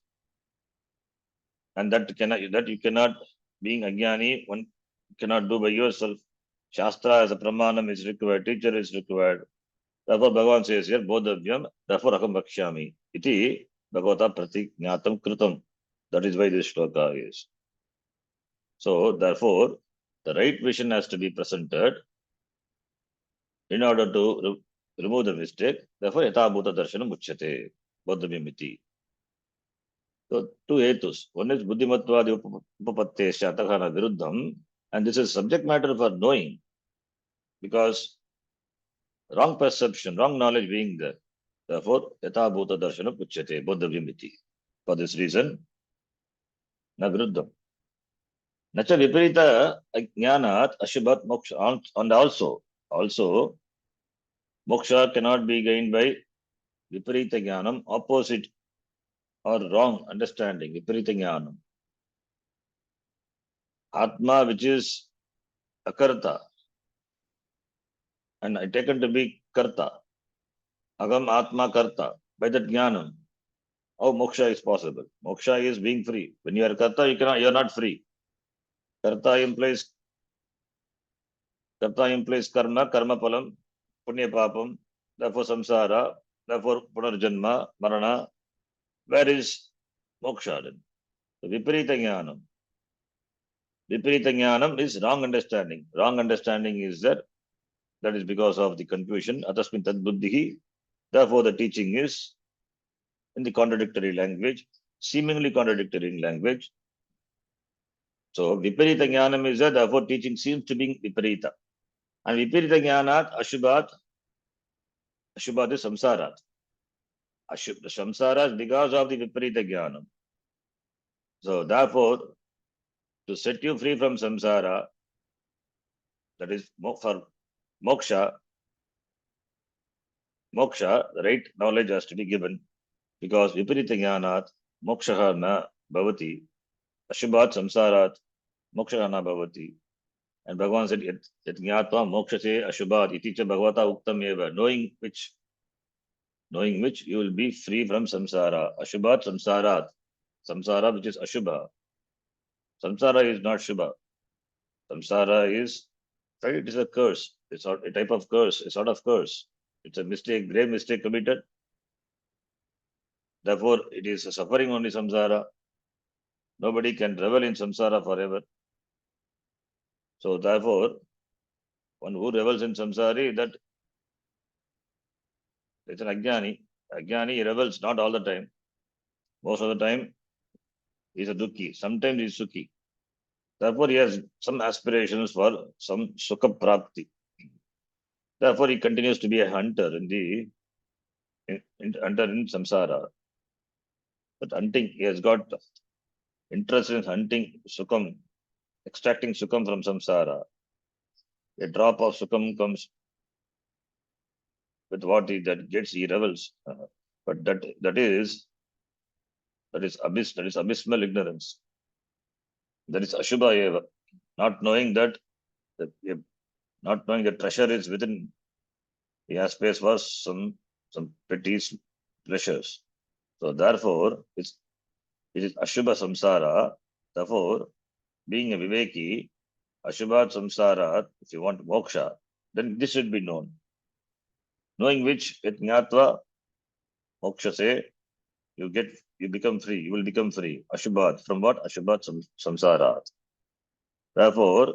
and that you cannot, being ajnani, one cannot do by yourself. Shastra as a pramanam is required, teacher is required. Therefore, Bhagavan says here, bodhavyam, therefore, aham bhakshyami. Iti Bhagavata pratignatam kritam. That is why this shloka is. So, therefore, the right vision has to be presented in order to remove the mistake. Therefore, yatha bhuta darshanam uchyate, bodhavyam iti. So, two hetus. One is buddhimatvadi upapattesya atakana viruddham, and this is subject matter for knowing, because wrong perception, wrong knowledge being there. Therefore, yatha bhuta darshanam uchyate, bodhavyam iti. For this reason, na viruddham. Nacha viparita ajnanat ashubhat moksha. And also, moksha cannot be gained by viparita jnanam, opposite or wrong understanding, viparita jnanam. Atma, which is akarta, and I taken to be karta. Agam atma karta. By that jnanam, how moksha is possible? Moksha is being free. When you are karta, you are not free. Karta implies karma, karma palam, punya papam, therefore samsara, therefore punarjanma, marana. Where is moksha then? So, viparita jnanam. Viparita jnanam is wrong understanding. Wrong understanding is that is because of the confusion. Atasmin tad buddhihi. Therefore, the teaching is in the contradictory language, seemingly contradictory language. So, viparita jnanam is that, therefore, teaching seems to be viparita. And viparita jnanat Ashubhat is samsara. Samsara is because of the viparita jnanam. So therefore, to set you free from samsara, that is for moksha, the right knowledge has to be given. Because viparita jnanat moksha na bhavati, ashubhat samsarat moksha na bhavati. And Bhagavan said, Yat jnatva mokshase ashubhat iti cha bhagavata uktam eva. Knowing which you will be free from samsara. Ashubhat samsarat. Samsara which is ashubha. Samsara is not shubha. Samsara is, right, it is a curse. It's a type of curse, a sort of curse. It's a mistake, grave mistake committed. Therefore, it is a suffering only samsara. Nobody can revel in samsara forever. So therefore, one who revels in samsari, that it's an ajnani. Ajnani revels not all the time. Most of the time, he is a dukhi. Sometimes he is sukhi. Therefore, he has some aspirations for some sukha prapti. Therefore, he continues to be a hunter hunter in samsara. But hunting, he has got interest in hunting sukham, extracting sukham from samsara. A drop of sukham comes with what that gets, he revels. But that is abysmal ignorance. That is ashubha eva. Not knowing that treasure is within. He has space for some petty pleasures. So therefore, it is ashubha samsara. Therefore, being a viveki, ashubha samsara, if you want moksha, then this should be known. Knowing which, it jnatva moksha se, you become free. You will become free. Ashubhat. From what? Ashubhat samsara. Therefore,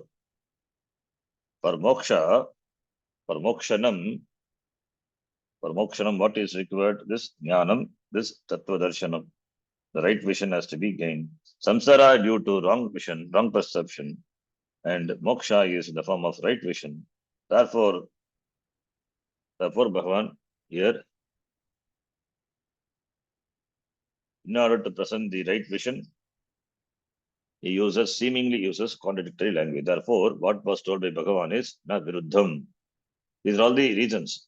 for moksha, for mokshanam, what is required? This jnanam, this tattva darshanam. The right vision has to be gained. Samsara due to wrong vision, wrong perception, and moksha is in the form of right vision. Therefore, Bhagavan here, in order to present the right vision, he seemingly uses contradictory language. Therefore, what was told by Bhagavan is na viruddham. These are all the reasons.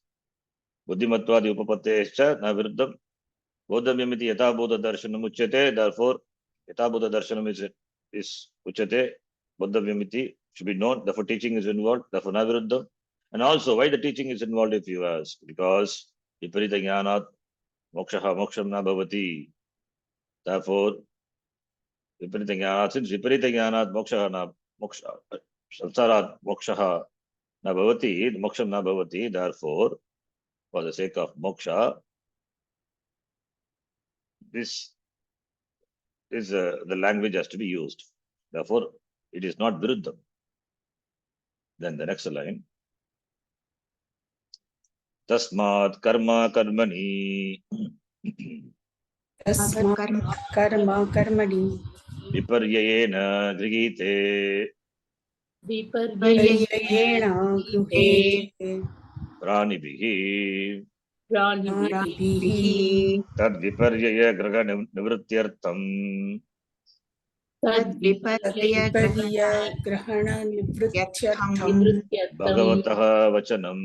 Buddhimattvadi upapattescha na viruddham. Bodhamyamiti yatha bodha darshanam uchyate. Therefore, yatha bodha darshanam is uchyate. Bodhamyamiti should be known. Therefore, teaching is involved. Therefore, na viruddham. And also, why the teaching is involved, if you ask? Because viparita jnanat moksham na bhavati. Therefore, viparita jnanat, since viparita jnanat samsarat moksha na bhavati, moksham na bhavati. Therefore, for the sake of moksha, this is the language has to be used. Therefore, it is not viruddham. Then the next line. Tasmat karma karmani तस्मात् कर्म कर्मणि viparyayena grihite पर्ययेण गृहेते pranibihi प्राणिभिः tad viparyaya graha nivrityartham तद्विपर्ययग्रहणनिवृत्त्यर्थं bhagavatah vachanam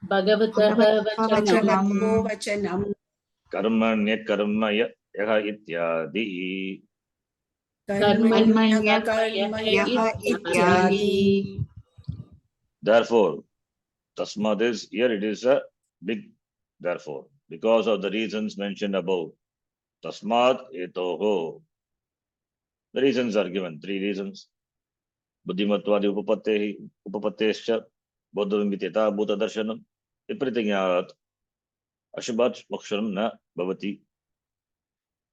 भगवतो वचनं karmanya karmaya yaha ityadi. कर्मण्यः कर्मयः इत्यादि. Therefore, tasmad is here, it is a big therefore, because of the reasons mentioned above. Tasmad etoho. The reasons are given, 3 reasons. Buddhimattvadi upapattescha bodhavimvityata bhuta darshanam viparitanyat ashubhat mokshanam na bhavati.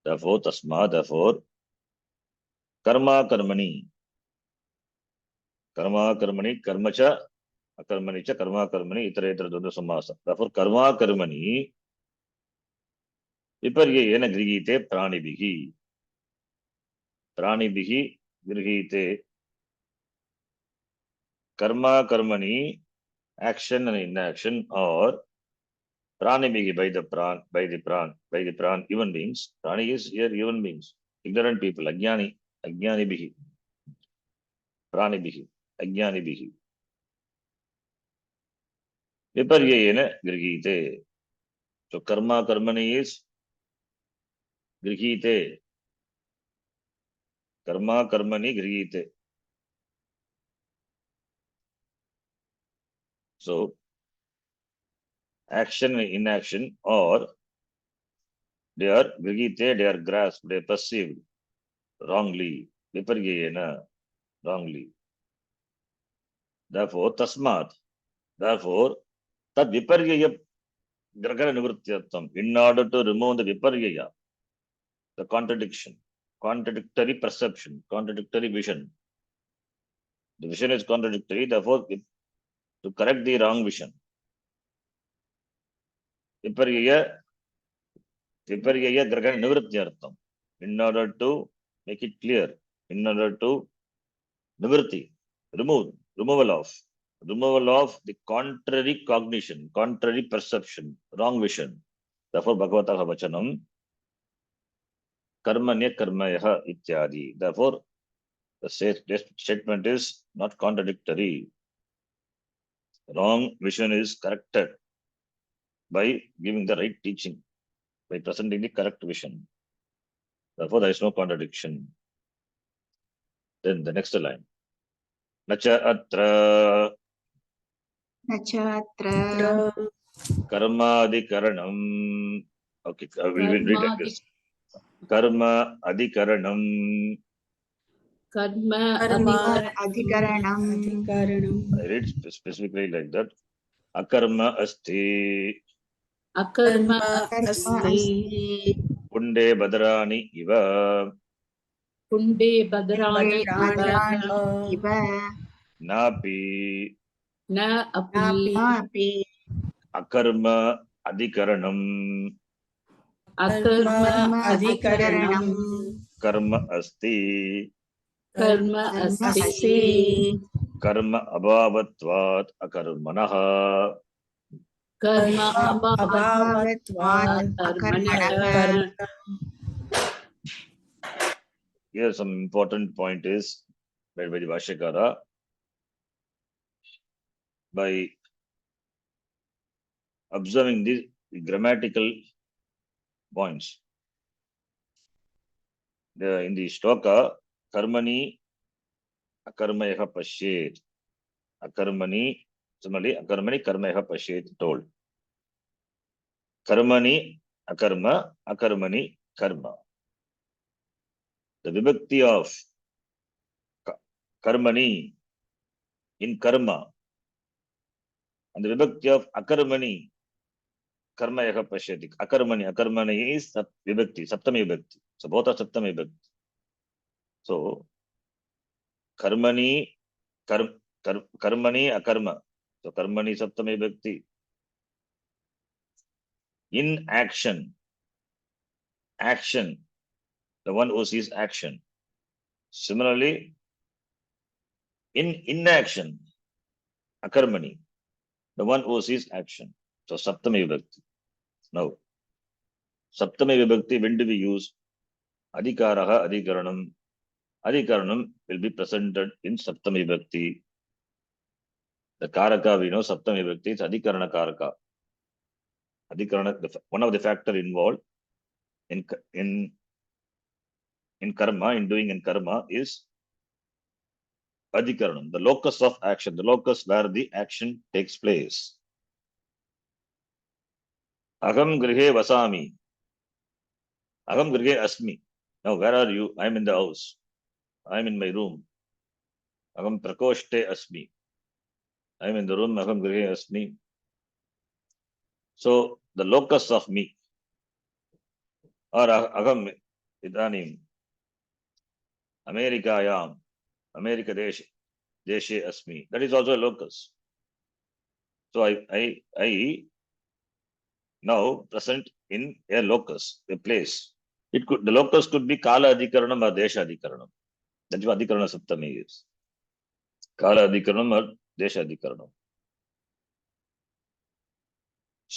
Therefore, karma karmani karmacha akarmani cha karma karmani itara dvandva samasa. Therefore, karma karmani viparyayena grihite pranibihi grihite. Karma karmani, action and inaction, or Pranimihi by the pran, human beings. Prani is here human beings, ignorant people, ajnani bihi, pranibihi, ajnanibihi. Viparyena grihite. So karmani is grihite. Karmani grihite. So action and inaction, or they are grihite, they are grasped, they are perceived wrongly. Viparyena, wrongly. Therefore, tasmat. Therefore, tad viparyaya gragara nivrityartham. In order to remove the viparyaya, the contradiction, contradictory perception, contradictory vision. The vision is contradictory, therefore, to correct the wrong vision. Viparyaya gragana nivrityartham. In order to make it clear, in order to nivritti, removal of the contrary cognition, contrary perception, wrong vision. Therefore, Bhagavataha vachanam karmanya karmayaha ityadi. Therefore, the statement is not contradictory. Wrong vision is corrected by giving the right teaching, by presenting the correct vision. Therefore, there is no contradiction. Then the next line. Nacha atra Atra karma adhikaranam. Okay, we will read like this. Karma adhikaranam. Karma adhikaranam I read specifically like that. Akarma asti. Akarma asti Punde badrani iva. Kunde Badrani Napi Na Api napi akarma adhikaranam. Akarma adhikaranam Karma asti. Karma Asti asti Karma abhavatvat akarmanaha. Karma abhavatvad Akarmanaha. Here some important point is made by the Bhashyakara. By observing the grammatical points. In the shloka, karmani akarmayaha pashyet. Akarmani, similarly, akarmani karmayaha pashyet told. Karmani akarma, akarmani karma. The vibhakti of karmani in karma and the vibhakti of akarmani karmayaha pashyati. Akarmani is vibhakti, saptami vibhakti. So both are saptami vibhakti. So karmani akarma. So karmani saptami vibhakti. In action, the one who sees action. Similarly, in inaction, akarmani, the one who sees action. So saptami vibhakti. Now, saptami vibhakti, when do we use? Adhikaraha, adhikaranam. Adhikaranam will be presented in saptami vibhakti. The karaka, we know saptami vibhakti is adhikarana karaka. Adhikarana, one of the factor involved in karma, in doing in karma is adhikaranam, the locus of action, the locus where the action takes place. Aham grihe vasami. Aham grihe asmi. Now, where are you? I am in the house. I am in my room. Aham prakoshte asmi. I am in the room. Aham grihe asmi. So, the locus of me, or aham idanim, Amerikayam, America deshe asmi. That is also a locus. So, I now present in a locus, a place. The locus could be Kala Adhikaranam or Desha Adhikaranam. That is what Adhikarana Saptami is. Kala Adhikaranam or Desha Adhikaranam.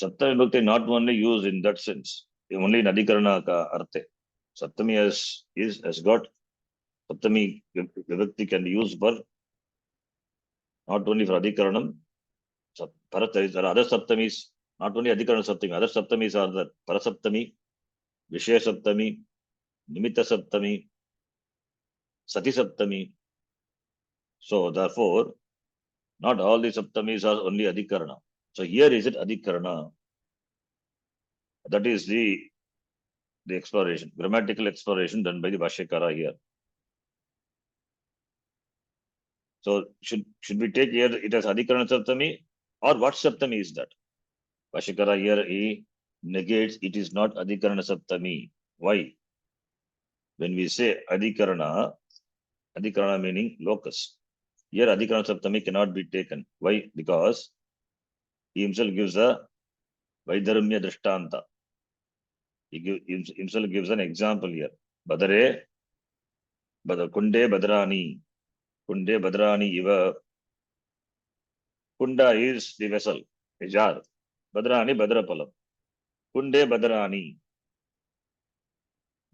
Saptami Vibhakti not only used in that sense, only in Adhikarana ka arte. Saptami has got Saptami Vibhakti can be used for not only for Adhikaranam, there are other Saptamis, not only Adhikarana Saptami, other Saptamis are the Parasaptami, Vishaya Saptami, Nimitta Saptami, Sati Saptami. So therefore, not all the Saptamis are only Adhikarana. So here is it Adhikarana. That is the exploration, grammatical exploration done by the Bhashyakara here. So should we take here it as Adhikarana Saptami, or what Saptami is that? Bhashyakara here he negates it is not Adhikarana Saptami. Why? When we say Adhikarana meaning locus. Here Adhikarana Saptami cannot be taken. Why? Because he himself gives a Vaidharmya Drishtanta. He himself gives an example here. Kunde Badrani. Kunde Badrani Iva. Kunda is the vessel, a jar. Badrani Badrapalam. Kunde Badrani.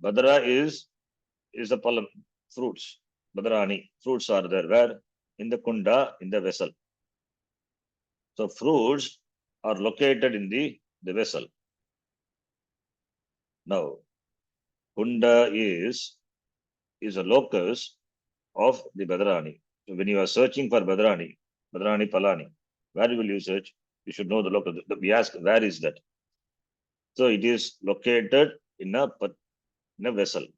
Badra is the palam, fruits. Badrani, fruits are there. Where? In the kunda, in the vessel. So fruits are located in the vessel. Now, kunda is a locus of the Badrani. So when you are searching for Badrani Palani, where will you search? You should know the locus. We ask, where is that? So it is located in a vessel, in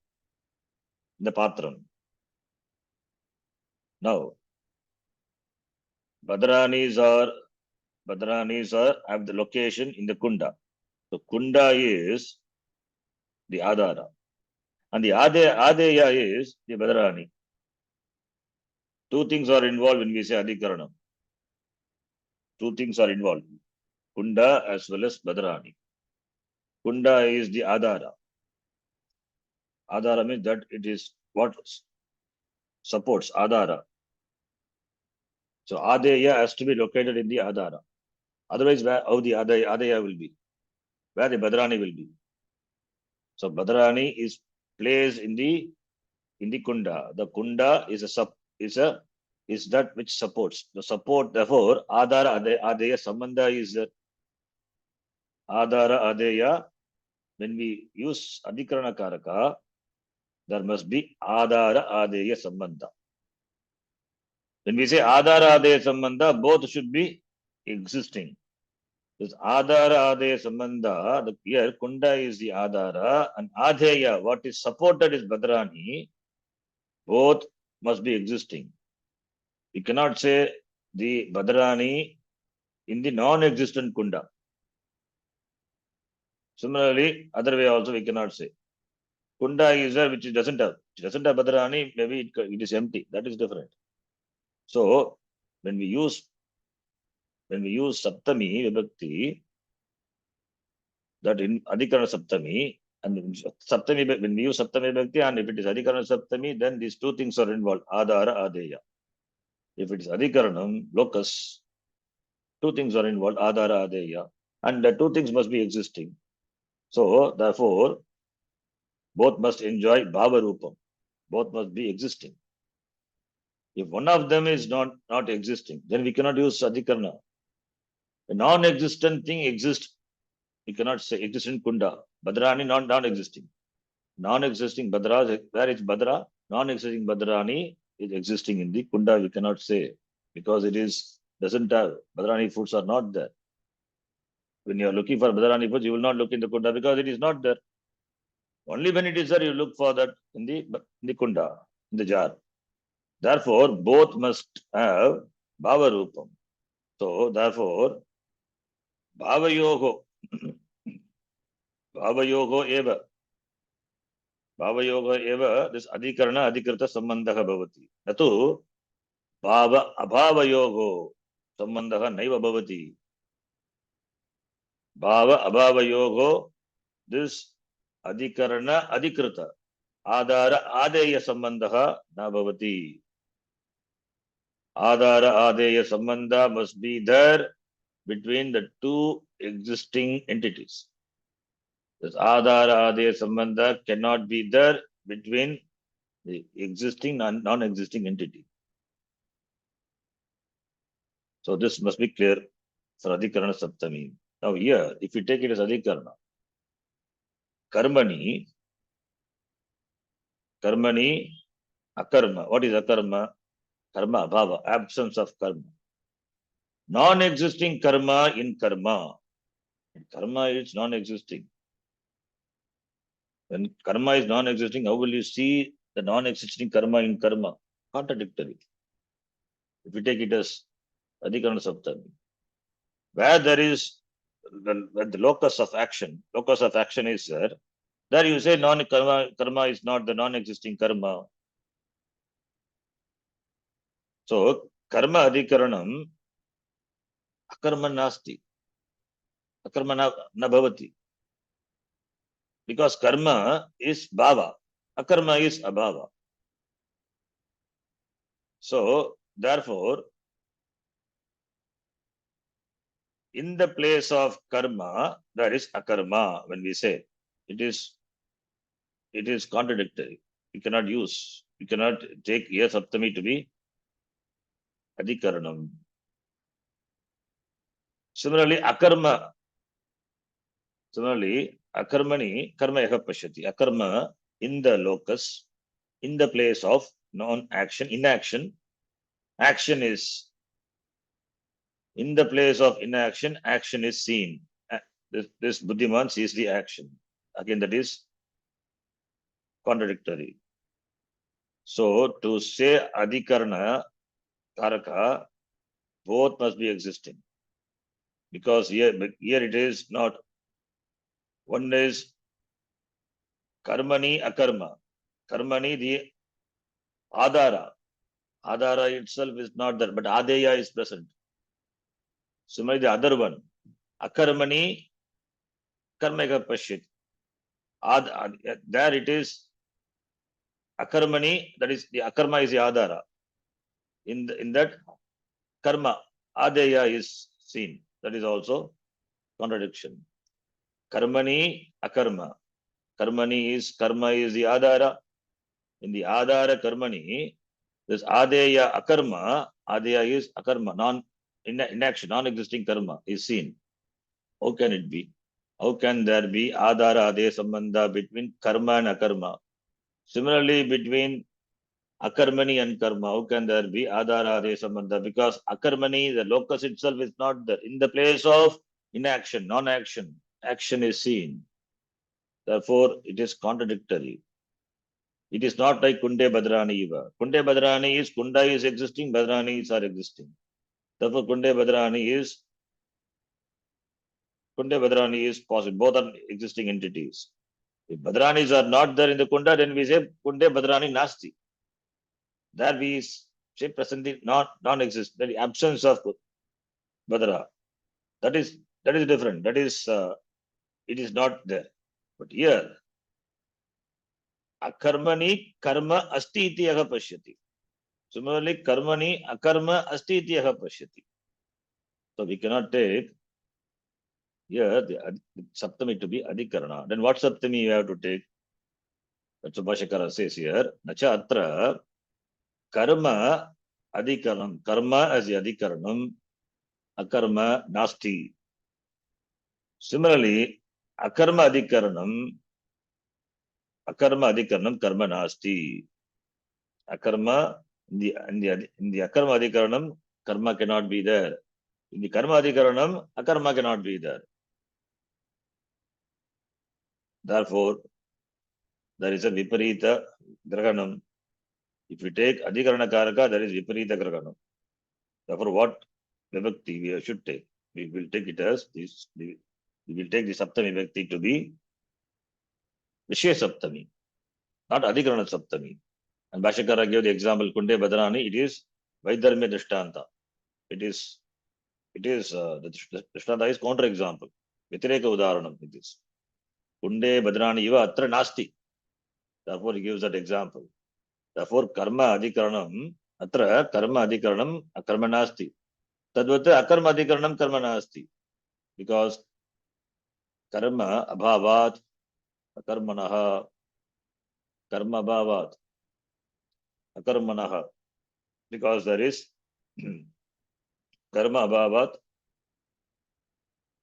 the patram. Now, Badranis have the location in the kunda. So kunda is the adara, and the adeya is the Badrani. Two things are involved when we say Adhikaranam. Two things are involved: kunda as well as Badrani. Kunda is the adara. Adara means that it is what supports adara. So adeya has to be located in the adara. Otherwise, how the adeya will be? Where the Badrani will be? So Badrani is placed in the kunda. The kunda is that which supports. The support, therefore, adara adeya sambandha is that. Adara adeya. When we use Adhikarana Karaka, there must be adara adeya sambandha. When we say adara adeya sambandha, both should be existing. This adara adeya sambandha, here kunda is the adara, and adeya, what is supported is Badrani. Both must be existing. We cannot say the Badrani in the non-existent kunda. Similarly, other way also we cannot say. Kunda is there which doesn't have Badrani, maybe it is empty. That is different. So when we use Saptami Vibhakti, that in Adhikarana Saptami, and Saptami, when we use Saptami Vibhakti, and if it is Adhikarana Saptami, then these two things are involved, Adara, Adeya. If it is Adhikaranam, locus, two things are involved, Adara, Adeya, and the two things must be existing. So, therefore, both must enjoy Bhava Rupam. Both must be existing. If one of them is not existing, then we cannot use Adhikarana. A non-existent thing exists. We cannot say existent kunda. Badrani non-existing. Non-existing Badra, where is Badra? Non-existing Badrani is existing in the kunda. We cannot say because it doesn't have Badrani foods are not there. When you are looking for Badrani foods, you will not look in the kunda because it is not there. Only when it is there, you look for that in the kunda, in the jar. Therefore, both must have Bhava Rupam. So, therefore, Bhava Yogo eva. Bhava Yoga eva, this Adhikarana Adhikrita Sambandha Bhavati. Natu Bhava Abhava Yogo Sambandha Naiva Bhavati. Bhava Abhava Yogo, this Adhikarana Adhikrita Adara Adeya Sambandha na Bhavati. Adara Adeya Sambandha must be there between the two existing entities. This Adhara Adya Sambandha cannot be there between the existing and non-existing entity. So this must be clear for Adhikarana Saptami. Now here, if you take it as Adhikarana, Karmani, Akarma. What is Akarma? Karma, Bhava, absence of karma. Non-existing karma in karma. Karma is non-existing. When karma is non-existing, how will you see the non-existing karma in karma? Contradictory. If you take it as Adhikarana Saptami, where there is the locus of action is there you say karma is not the non-existing karma. So karma adhikaranam akarma nasti, akarma na bhavati, because karma is bhava, akarma is abhava. So therefore, in the place of karma, there is akarma. When we say it is contradictory. You cannot take here Saptami to be adhikaranam. Similarly, akarmani, karma yaha pashyati. Akarma in the locus, in the place of non-action, inaction. Action is in the place of inaction, action is seen. This Buddhiman sees the action. Again, that is contradictory. So to say adhikarana karaka, both must be existing. Because here it is not. One is karmani akarma. Karmani, the adhara. Adhara itself is not there, but adeya is present. Similarly, the other one, akarmani karmeka pashyat. There it is akarmani, that is the akarma is the adhara. In that karma, adeya is seen. That is also contradiction. Karmani akarma. Karma is the adhara. In the adhara karmani, this adeya akarma, adeya is akarma, inaction, non-existing karma is seen. How can it be? How can there be adhara adeya sambandha between karma and akarma? Similarly, between akarmani and karma, how can there be adhara adeya sambandha? Because akarmani, the locus itself is not there. In the place of inaction, non-action, action is seen. Therefore, it is contradictory. It is not like Kunde Badrani Iva. Kunde Badrani is Kunda is existing, Badranis are existing. Therefore, Kunde Badrani is possible. Both are existing entities. If Badranis are not there in the Kunda, then we say Kunde Badrani Nasti. There we say presently non-exist. The absence of Badra. That is different. That is it is not there. But here, akarmani karma asti iti yaha pashyati. Similarly, karmani akarma asti iti yaha pashyati. So we cannot take here the Saptami to be adhikarana. Then what Saptami you have to take? That's what Bhashakara says here. Nacha atra karma adhikaranam. Karma as the adhikaranam, akarma nasti. Similarly, akarma adhikaranam karma nasti. Akarma, in the akarma adhikaranam, karma cannot be there. In the karma adhikaranam, akarma cannot be there. Therefore, there is a viparita grahanam. If we take adhikarana karaka, there is viparita grahanam. Therefore, what vibhakti we should take? We will take it as this. We will take the saptami vibhakti to be Vishya Saptami, not Adhikarana Saptami. And Bhashakara gave the example, Kunde Badrani, it is Vaidharmya Drishtanta. It is the Drishtanta is counter example. Vitireka Udaharanam it is. Kunde Badrani Iva Atra Nasti. Therefore, he gives that example. Therefore, Karma Adhikaranam, Atra Karma Adhikaranam, Akarma Nasti. Tadvata Akarma Adhikaranam, Karma Nasti. Because karma abhavat akarmanaha, karma abhavat akarmanaha, because there is karma abhavat,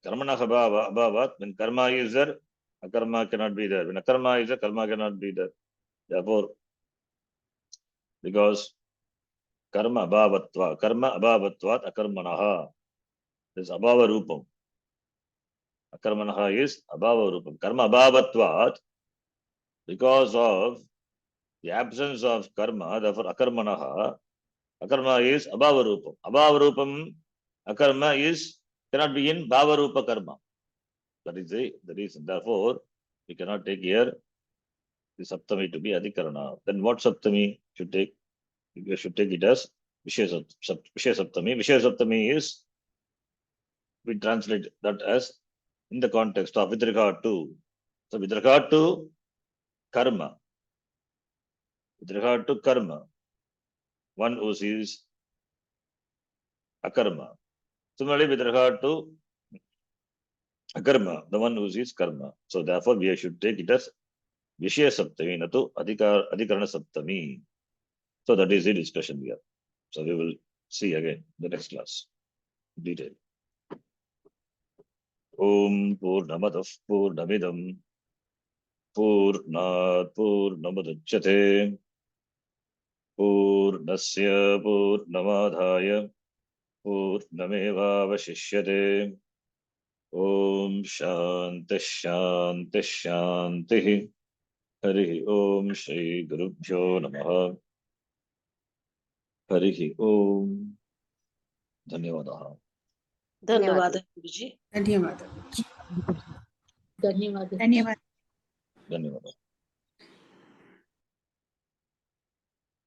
karmana abhavat, when karma is there, akarma cannot be there. When akarma is there, karma cannot be there. Therefore, because karma abhavatvat akarmanaha, this abhava rupam. Akarmanaha is abhava rupam. Karma abhavatvat, because of the absence of karma, therefore akarmanaha, akarma is abhava rupam. Abhava rupam, akarma is cannot be in bhava rupa karma. That is the reason. Therefore, we cannot take here the saptami to be adhikarana. Then what saptami should take? We should take it as Vishaya saptami. Vishaya saptami is, we translate that as in the context of with regard to. So with regard to karma, one who sees akarma. Similarly, with regard to akarma, the one who sees karma. So therefore, we should take it as Vishaya saptami, natu adhikarana saptami. So that is the discussion here. So we will see again the next class. Detail. Om Purnamadav Purnamidam Purnat Purnamadachyate Purnasya Purnamadhaya Purnamevavashishyate. Om Shanti Shanti Shanti. Hari Om Shri Gurubhyo Namaha. Hari Om. Dhanyavadaha. ಧನ್ಯವಾದ ಗುರುಜಿ. ಧನ್ಯವಾದ. ಧನ್ಯವಾದ. ಧನ್ಯವಾದ. Dhanyavadaha.